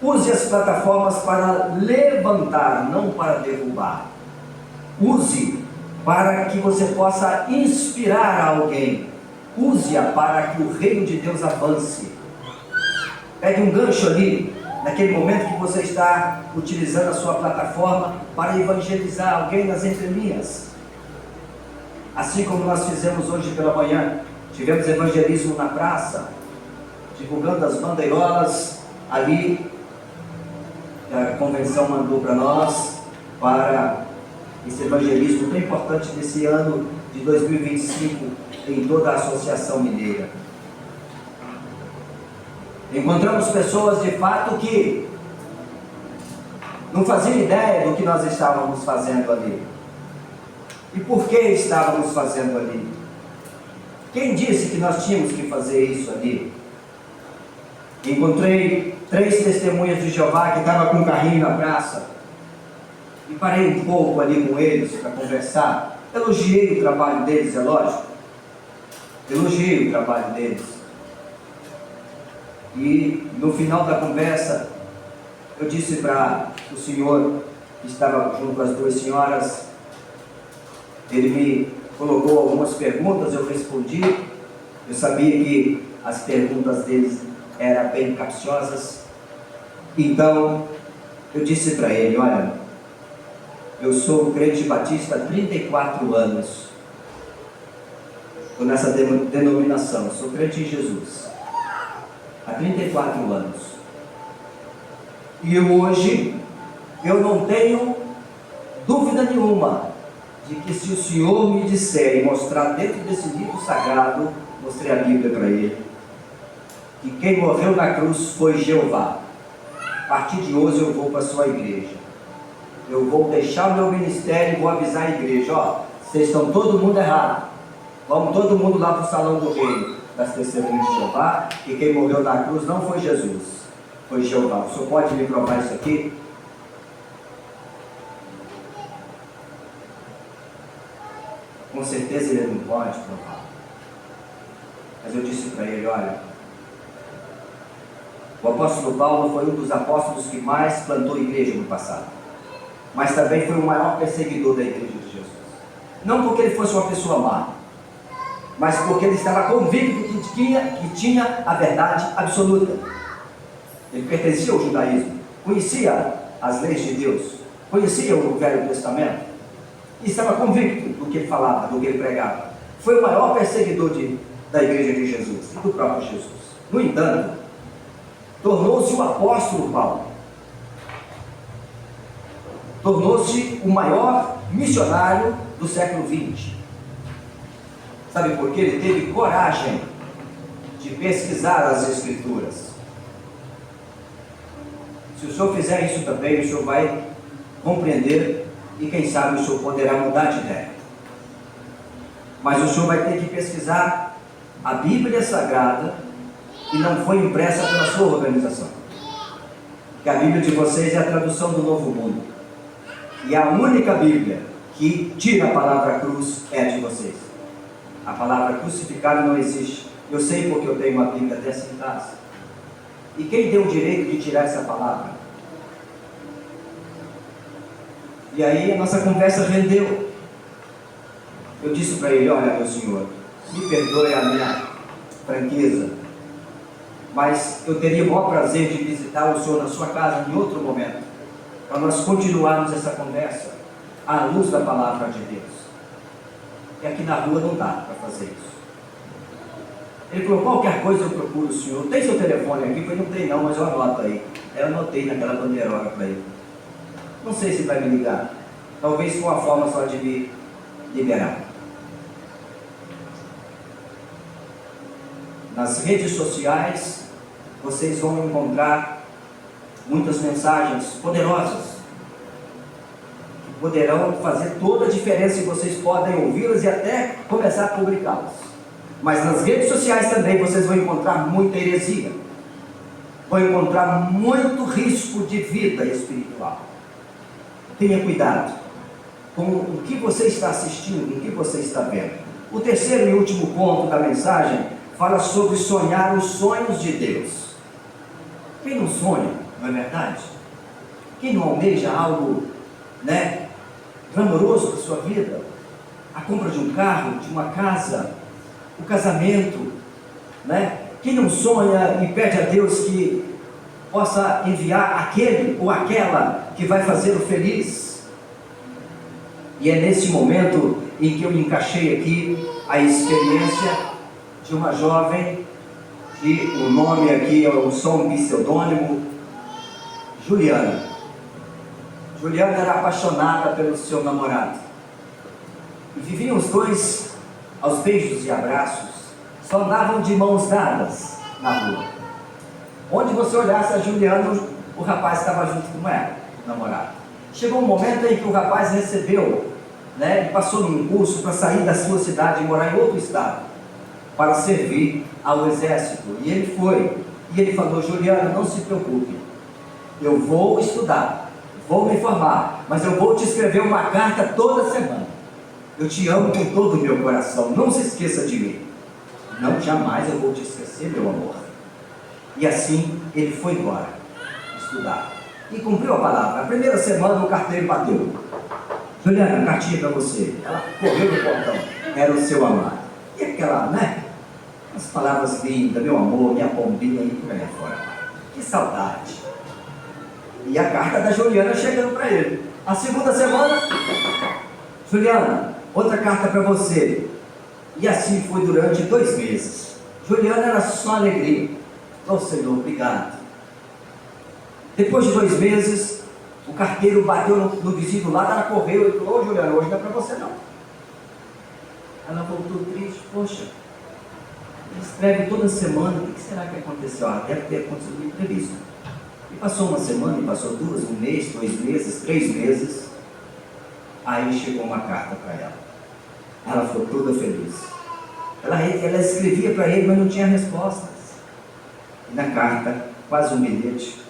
use as plataformas para levantar, não para derrubar. Use para que você possa inspirar alguém. Use-a para que o reino de Deus avance. Pegue um gancho ali, naquele momento que você está utilizando a sua plataforma para evangelizar alguém nas entrelinhas. Assim como nós fizemos hoje pela manhã, tivemos evangelismo na praça, divulgando as bandeirolas ali, que a convenção mandou para nós, para esse evangelismo tão importante desse ano de 2025 em toda a Associação Mineira. Encontramos pessoas de fato que não faziam ideia do que nós estávamos fazendo ali. E por que estávamos fazendo ali? Quem disse que nós tínhamos que fazer isso ali? Encontrei 3 testemunhas de Jeová que estavam com um carrinho na praça. E parei um pouco ali com eles para conversar. Elogiei o trabalho deles, é lógico. Elogiei o trabalho deles. E no final da conversa, eu disse para o senhor que estava junto com as 2 senhoras, ele me colocou algumas perguntas, eu respondi. Eu sabia que as perguntas deles eram bem capciosas. Então, eu disse para ele: olha, eu sou crente batista há 34 anos. Estou nessa denominação, sou crente em Jesus há 34 anos. E hoje, eu não tenho dúvida nenhuma de que se o Senhor me disser e mostrar dentro desse livro sagrado, mostrei a Bíblia para ele, que quem morreu na cruz foi Jeová. A partir de hoje eu vou para a sua igreja. Eu vou deixar o meu ministério e vou avisar a igreja: ó, vocês estão todo mundo errado. Vamos todo mundo lá para o salão do reino das testemunhas de Jeová, que quem morreu na cruz não foi Jesus, foi Jeová. O senhor pode me provar isso aqui? Com certeza ele não pode provar. Mas eu disse para ele: olha, o apóstolo Paulo foi um dos apóstolos que mais plantou igreja no passado, mas também foi o maior perseguidor da igreja de Jesus. Não porque ele fosse uma pessoa má, mas porque ele estava convicto que tinha a verdade absoluta. Ele pertencia ao judaísmo, conhecia as leis de Deus, conhecia o Velho Testamento, e estava convicto do que ele falava, do que ele pregava. Foi o maior perseguidor da igreja de Jesus e do próprio Jesus. No entanto, tornou-se o apóstolo Paulo, tornou-se o maior missionário do século XX. Sabe por quê? Ele teve coragem de pesquisar as Escrituras. Se o senhor fizer isso também, o senhor vai compreender e quem sabe o senhor poderá mudar de ideia. Mas o senhor vai ter que pesquisar a Bíblia Sagrada, que não foi impressa pela sua organização. Porque a Bíblia de vocês é a tradução do Novo Mundo. E a única Bíblia que tira a palavra cruz é a de vocês. A palavra crucificado não existe. Eu sei porque eu tenho uma Bíblia dessa em casa. E quem deu o direito de tirar essa palavra? E aí a nossa conversa rendeu. Eu disse para ele: olha, meu senhor, me perdoe a minha franqueza, mas eu teria o maior prazer de visitar o senhor na sua casa em outro momento, para nós continuarmos essa conversa à luz da palavra de Deus. E aqui na rua não dá para fazer isso. Ele falou, qualquer coisa eu procuro o senhor. Tem seu telefone aqui? Eu falei, não tem não, mas eu anoto aí. Eu anotei naquela bandeirola para ele. Não sei se vai me ligar. Talvez com uma forma só de me liberar. Nas redes sociais, vocês vão encontrar muitas mensagens poderosas, que poderão fazer toda a diferença e vocês podem ouvi-las e até começar a publicá-las. Mas nas redes sociais também vocês vão encontrar muita heresia, vão encontrar muito risco de vida espiritual. Tenha cuidado com o que você está assistindo, o que você está vendo. O terceiro e último ponto da mensagem fala sobre sonhar os sonhos de Deus. Quem não sonha, não é verdade? Quem não almeja algo, glamouroso para a sua vida? A compra de um carro, de uma casa, o casamento, Quem não sonha e pede a Deus que possa enviar aquele ou aquela que vai fazê-lo feliz? E é nesse momento em que eu encaixei aqui a experiência de uma jovem, que o nome aqui é só um pseudônimo, Juliana. Juliana era apaixonada pelo seu namorado. E viviam os dois aos beijos e abraços, só andavam de mãos dadas na rua. Onde você olhasse a Juliana, o rapaz estava junto com ela, o namorado. Chegou um momento em que o rapaz recebeu, ele passou num curso para sair da sua cidade e morar em outro estado, para servir ao exército. E ele foi. E ele falou, Juliana, não se preocupe, eu vou estudar, vou me formar, mas eu vou te escrever uma carta toda semana. Eu te amo com todo o meu coração, não se esqueça de mim. Não, jamais eu vou te esquecer, meu amor. E assim ele foi embora estudar e cumpriu a palavra. Na primeira semana o carteiro bateu. Juliana, cartinha para você. Ela correu no portão, era o seu amado. E aquela, as palavras lindas, meu amor, minha pombinha, e por aí fora. Que saudade. E a carta da Juliana chegando para ele. A segunda semana, Juliana, outra carta para você. E assim foi durante 2 meses. Juliana era só alegria. Oh Senhor, obrigado. Depois de 2 meses, o carteiro bateu no vizinho do lado, ela correu e falou, Juliana, hoje não é para você não. Ela voltou triste, poxa, ele escreve toda semana, o que será que aconteceu? Deve ter acontecido um imprevisto. E passou uma semana, e passou 2, 1 mês, 2 meses, 3 meses. Aí chegou uma carta para ela. Ela ficou toda feliz. Ela escrevia para ele, mas não tinha respostas. E na carta, quase um bilhete.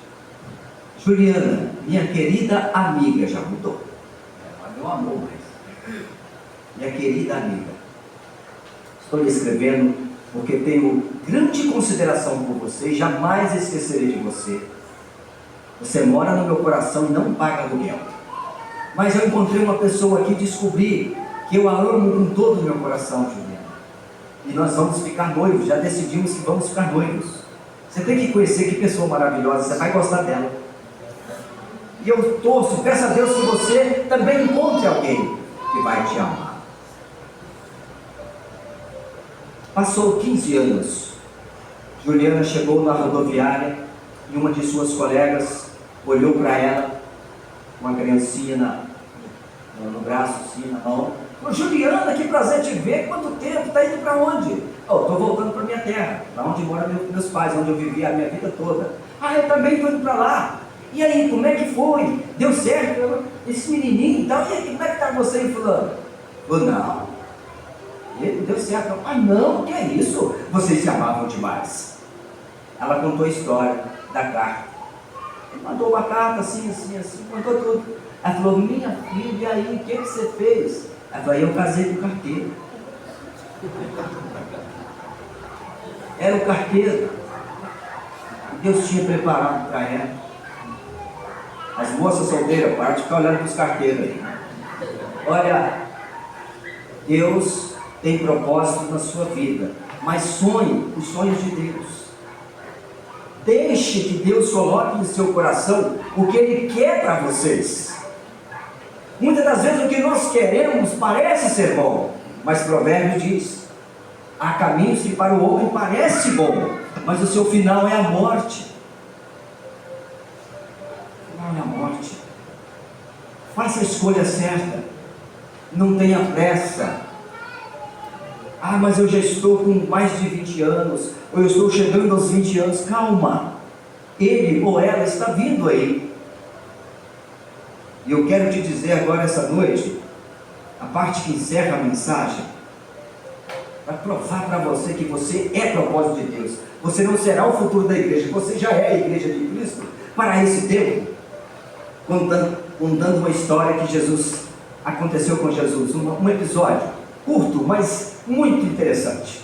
Juliana, minha querida amiga, já mudou. Meu amor, mas... Minha querida amiga, estou lhe escrevendo porque tenho grande consideração por você e jamais esquecerei de você. Você mora no meu coração e não paga aluguel. Mas eu encontrei uma pessoa aqui e descobri que eu a amo com todo o meu coração, Juliana. E nós vamos ficar noivos, já decidimos que vamos ficar noivos. Você tem que conhecer que pessoa maravilhosa, você vai gostar dela. E eu torço, peço a Deus que você também encontre alguém que vai te amar. Passou 15 anos. Juliana chegou na rodoviária e uma de suas colegas olhou para ela, uma criancinha no braço, assim, na mão. Falou, Juliana, que prazer te ver, quanto tempo, está indo para onde? Estou voltando para minha terra, para onde moram meus pais, onde eu vivi a minha vida toda. Eu também estou indo para lá. E aí, como é que foi? Deu certo? Esse menininho e tal, e aí, como é que está você e fulano? Falou, não, ele deu certo. Não, que é isso? Vocês se amavam demais. Ela contou a história da carta. Ele mandou uma carta assim, contou tudo. Ela falou, minha filha, e aí, o que você fez? Ela falou, eu casei com o carteiro. Era o carteiro. Deus tinha preparado para ela. As moças solteiras, para de ficar olhando para os carteiros aí. Olha, Deus tem propósito na sua vida, mas sonhe os sonhos de Deus. Deixe que Deus coloque no seu coração o que Ele quer para vocês. Muitas das vezes o que nós queremos parece ser bom, mas Provérbios diz: há caminhos que para o homem parece bom, mas o seu final é a morte. O final é a morte. Faça a escolha certa. Não tenha pressa. Ah, mas eu já estou com mais de 20 anos, ou eu estou chegando aos 20 anos. Calma. Ele ou ela está vindo aí. E eu quero te dizer agora essa noite, a parte que encerra a mensagem, para provar para você que você é propósito de Deus. Você não será o futuro da igreja, você já é a igreja de Cristo para esse tempo. Contando uma história que aconteceu com Jesus, um episódio curto, mas muito interessante.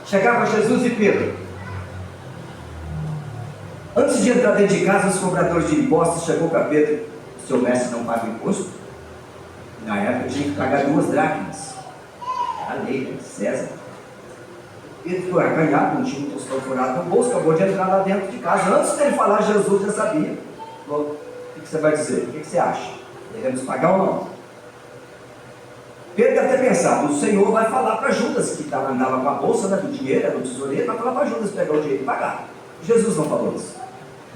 Chegava Jesus e Pedro. Antes de entrar dentro de casa, os cobradores de impostos chegou para Pedro: o seu mestre não paga imposto? Na época tinha que pagar 2 dracmas. A lei, né? César. Pedro ficou acanhado, não tinha um tostão furado no bolso, acabou de entrar lá dentro de casa. Antes dele falar, Jesus já sabia. Falou: o que você vai dizer? O que você acha? Devemos pagar ou não? Pedro deve ter pensado: o Senhor vai falar para Judas, que andava com a bolsa, né, do dinheiro, era do tesoureiro, vai falar para Judas pegar o dinheiro e pagar. Jesus não falou isso.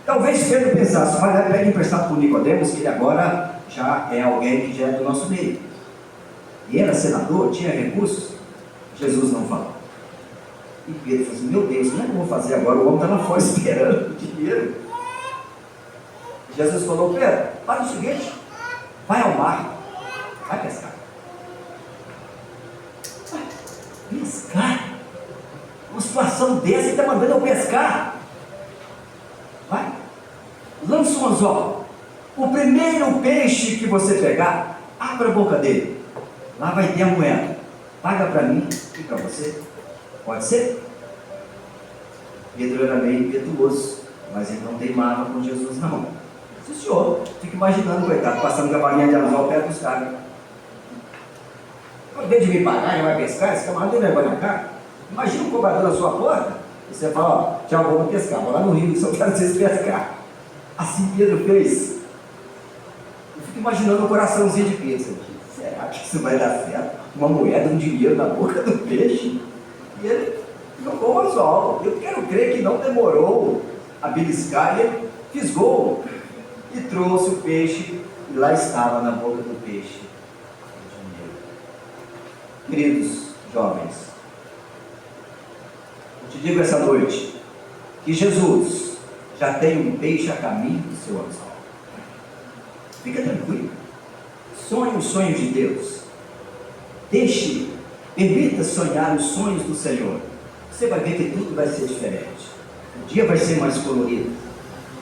Talvez Pedro pensasse: vai lá, pega emprestado por Nicodemos, que ele agora já é alguém que já é do nosso meio. E era senador, tinha recursos. Jesus não falou. E Pedro falou assim: meu Deus, como é que eu vou fazer agora? O homem está lá fora esperando o dinheiro. Jesus falou: Pedro, faz o seguinte, vai ao mar, vai pescar. Pescar? Uma situação dessa, ele está mandando eu pescar. Vai, lança um anzol. O primeiro peixe que você pegar, abra a boca dele. Lá vai ter a moeda. Paga para mim e para você. Pode ser? Pedro era meio impetuoso, mas ele não teimava com Jesus, não. Sim, senhor. Fica imaginando, coitado, passando cavalinha de anzol perto dos caras. Ao invés de me pagar, já vai pescar, esse camarada tem vergonha na cara. Imagina um cobrador na sua porta, e você fala: ó, tchau, vamos pescar, vou lá no rio, só quero vocês pescar. Assim Pedro fez. Eu fico imaginando o coraçãozinho de Pedro. Será que isso vai dar certo? Uma moeda, um dinheiro na boca do peixe? E ele jogou o anzol. Eu quero crer que não demorou a beliscar, e ele fisgou e trouxe o peixe, e lá estava na boca do peixe o dinheiro. Queridos jovens, eu te digo essa noite que Jesus já tem um peixe a caminho do seu anzol. Fica tranquilo. Sonhe os sonhos de Deus. Permita sonhar os sonhos do Senhor. Você vai ver que tudo vai ser diferente. O dia vai ser mais colorido.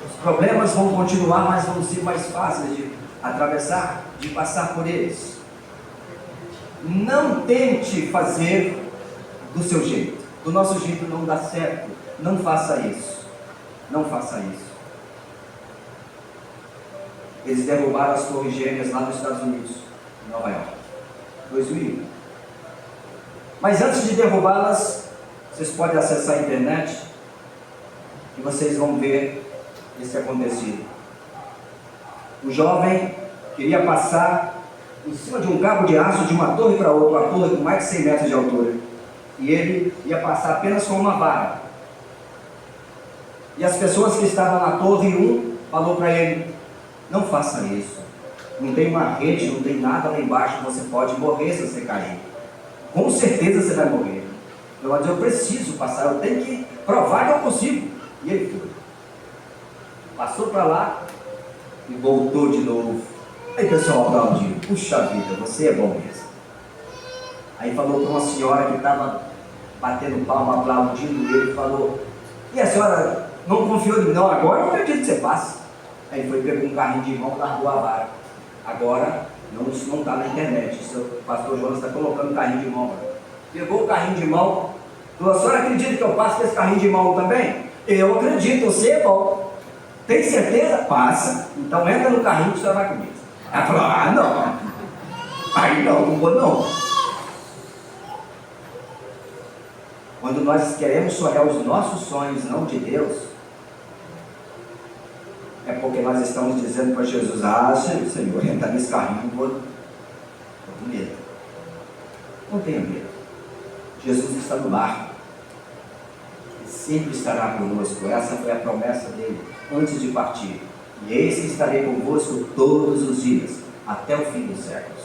Os problemas vão continuar, mas vão ser mais fáceis de atravessar, de passar por eles. Não tente fazer do seu jeito. Do nosso jeito não dá certo. Não faça isso. Não faça isso. Eles derrubaram as Torres Gêmeas lá nos Estados Unidos, em Nova York, 2001. Mas antes de derrubá-las, vocês podem acessar a internet e vocês vão ver esse acontecido. O jovem queria passar em cima de um cabo de aço de uma torre para outra, uma torre com mais de 100 metros de altura. E ele ia passar apenas com uma vara. E as pessoas que estavam na torre, um falou para ele: não faça isso. Não tem uma rede, não tem nada lá embaixo, você pode morrer se você cair. Com certeza você vai morrer. Eu preciso passar, eu tenho que provar que eu consigo. E ele foi. Passou para lá e voltou de novo. Aí o pessoal aplaudiu: puxa vida, você é bom mesmo. Aí falou para uma senhora que estava batendo palma, aplaudindo ele, falou: e a senhora não confiou em mim? Não, agora eu acredito que você passe. Aí foi, pegou um carrinho de mão e largou a vara. Agora, isso não está na internet, isso o pastor Jonas está colocando o carrinho de mão. Pegou o carrinho de mão, falou: a senhora acredita que eu passo com esse carrinho de mão também? Eu acredito, você é bom. Tem certeza? Passa. Então entra no carrinho que a senhora vai comigo. Ela falou: ah, não. Aí não vou não. Quando nós queremos sonhar os nossos sonhos, não de Deus, é porque nós estamos dizendo para Jesus: ah, Senhor, entrar nesse carrinho, estou com medo. Não tenha medo. Jesus está no barco. Ele sempre estará conosco. Essa foi a promessa dele antes de partir. E eis que estarei convosco todos os dias, até o fim dos séculos.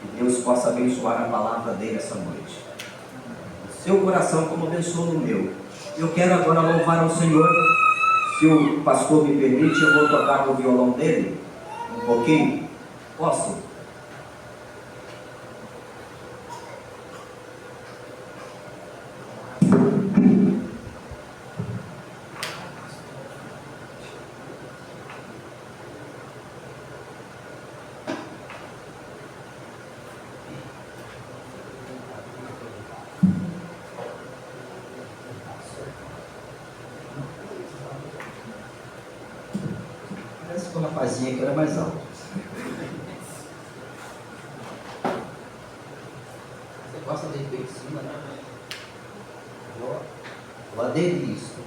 Que Deus possa abençoar a palavra dele essa noite. O seu coração como abençoou o meu. Eu quero agora louvar ao Senhor. Se o pastor me permite, eu vou tocar no violão dele um pouquinho. Posso? Parece que o rapazinho aqui era mais alto. Você gosta dele bem em cima, né? O aderisco.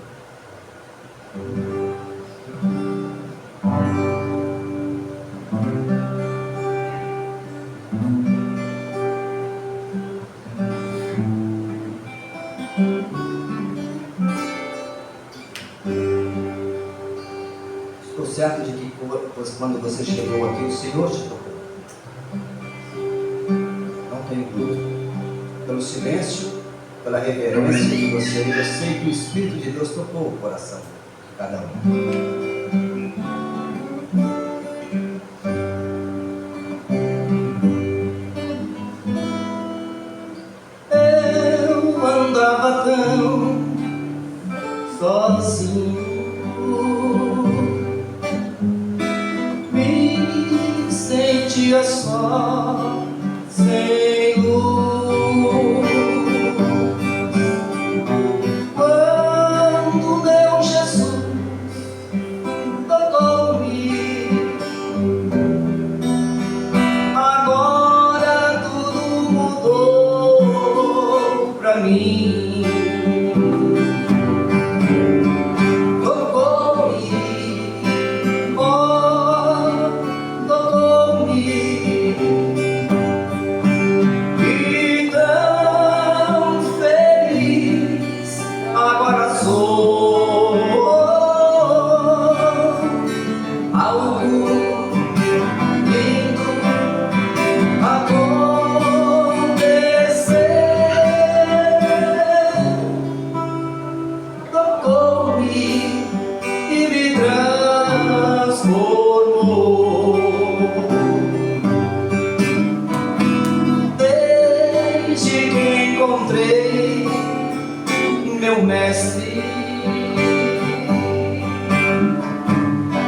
Estou certo de que quando você chegou aqui, o Senhor te tocou. Não tenho dúvida. Pelo silêncio, pela reverência de você, eu sei que o Espírito de Deus tocou o coração de cada um. Eu andava tão sozinho, me sentia só, sem luz. Quando meu Jesus tocou-me, agora tudo mudou pra mim. Meu mestre,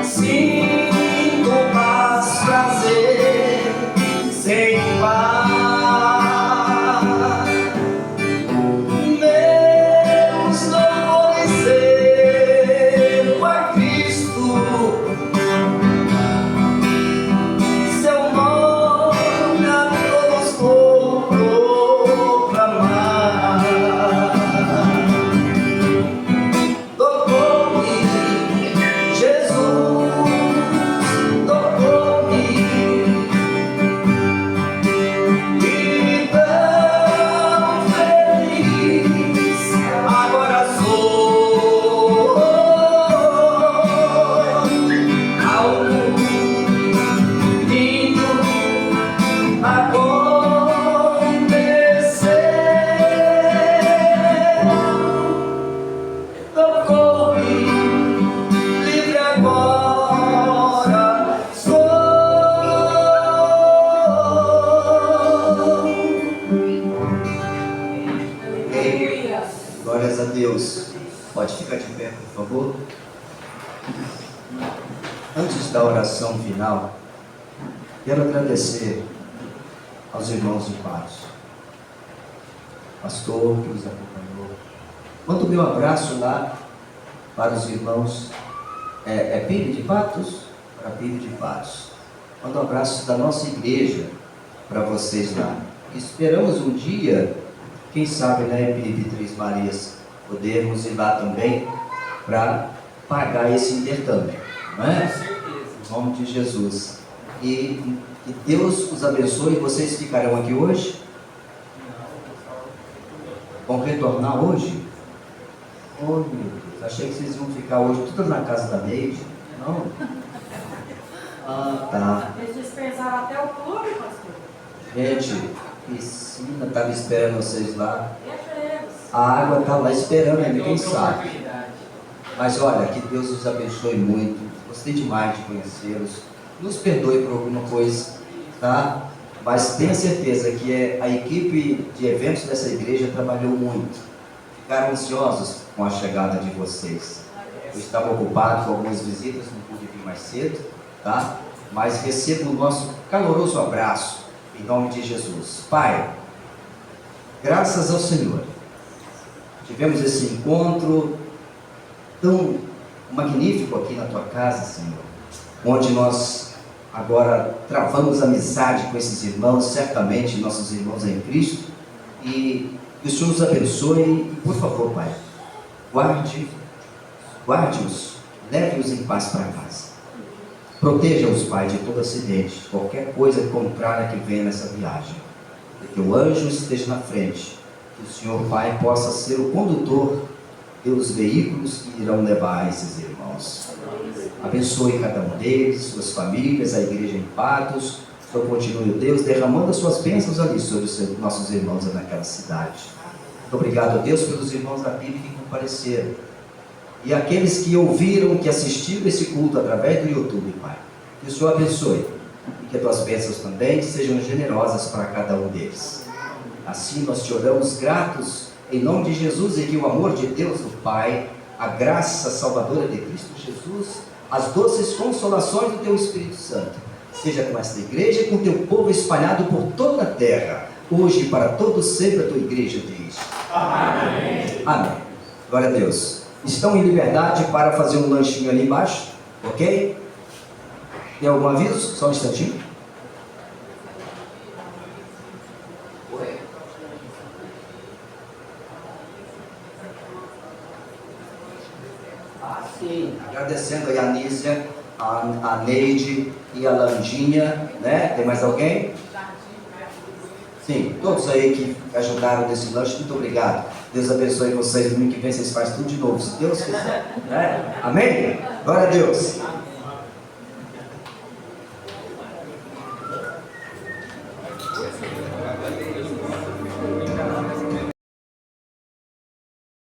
sinto paz, prazer, sem par. Meus louvores eu a Cristo, seu nome a todos vou proclamar. Glórias a Deus. Pode ficar de pé, por favor. Antes da oração final, quero agradecer aos irmãos de Patos, pastor que nos acompanhou. Mando o meu abraço lá para os irmãos. É Pilha de Patos? Para Pilha de Patos. Mando um abraço da nossa igreja para vocês lá. Esperamos um dia Quem sabe, né, Felipe Três Marias, podemos ir lá também para pagar esse intercâmbio, não é? Com certeza. Em nome de Jesus. E que Deus os abençoe. Vocês ficarão aqui hoje? Vão retornar hoje? Oh, meu Deus, achei que vocês iam ficar hoje tudo na casa da Neide. Não? Ah, tá. Eles dispersaram até o clube, pastor. Gente, piscina estava esperando vocês lá. Deixa eles. A água está lá esperando ainda, quem Outra sabe. oportunidade. Mas olha, que Deus os abençoe muito. Gostei demais de conhecê-los. Nos perdoe por alguma coisa, tá? Mas tenha certeza que a equipe de eventos dessa igreja trabalhou muito. Ficaram ansiosos com a chegada de vocês. Eu estava ocupado com algumas visitas, não pude vir mais cedo, tá? Mas recebo o nosso caloroso abraço, em nome de Jesus. Pai, graças ao Senhor, tivemos esse encontro tão magnífico aqui na Tua casa, Senhor, onde nós agora travamos amizade com esses irmãos, certamente nossos irmãos em Cristo, e que o Senhor nos abençoe, e por favor, Pai, guarde-os, leve-os em paz para casa. Proteja-os, Pai, de todo acidente, qualquer coisa contrária que venha nessa viagem. Que o anjo esteja na frente, que o Senhor, Pai, possa ser o condutor pelos veículos que irão levar esses irmãos. Abençoe cada um deles, suas famílias, a igreja em Patos. O Senhor continue, Deus, derramando as suas bênçãos ali sobre os nossos irmãos naquela cidade. Muito obrigado, Deus, pelos irmãos da Bíblia que compareceram. E aqueles que ouviram, que assistiram esse culto através do YouTube, Pai. Que o Senhor abençoe. E que as tuas bênçãos também sejam generosas para cada um deles. Assim nós te oramos gratos, em nome de Jesus, e que o amor de Deus, o Pai, a graça salvadora de Cristo Jesus, as doces consolações do Teu Espírito Santo, seja com esta igreja e com o Teu povo espalhado por toda a terra, hoje e para todos sempre. A Tua igreja diz. Amém. Amém. Glória a Deus. Estão em liberdade para fazer um lanchinho ali embaixo, ok? Tem algum aviso? Só um instantinho. Agradecendo aí a Nízia, a Neide e a Landinha, né? Tem mais alguém? Sim, todos aí que ajudaram nesse lanche, muito obrigado. Deus abençoe vocês. Domingo que vem vocês fazem tudo de novo, se Deus quiser, né? Amém? Glória a Deus.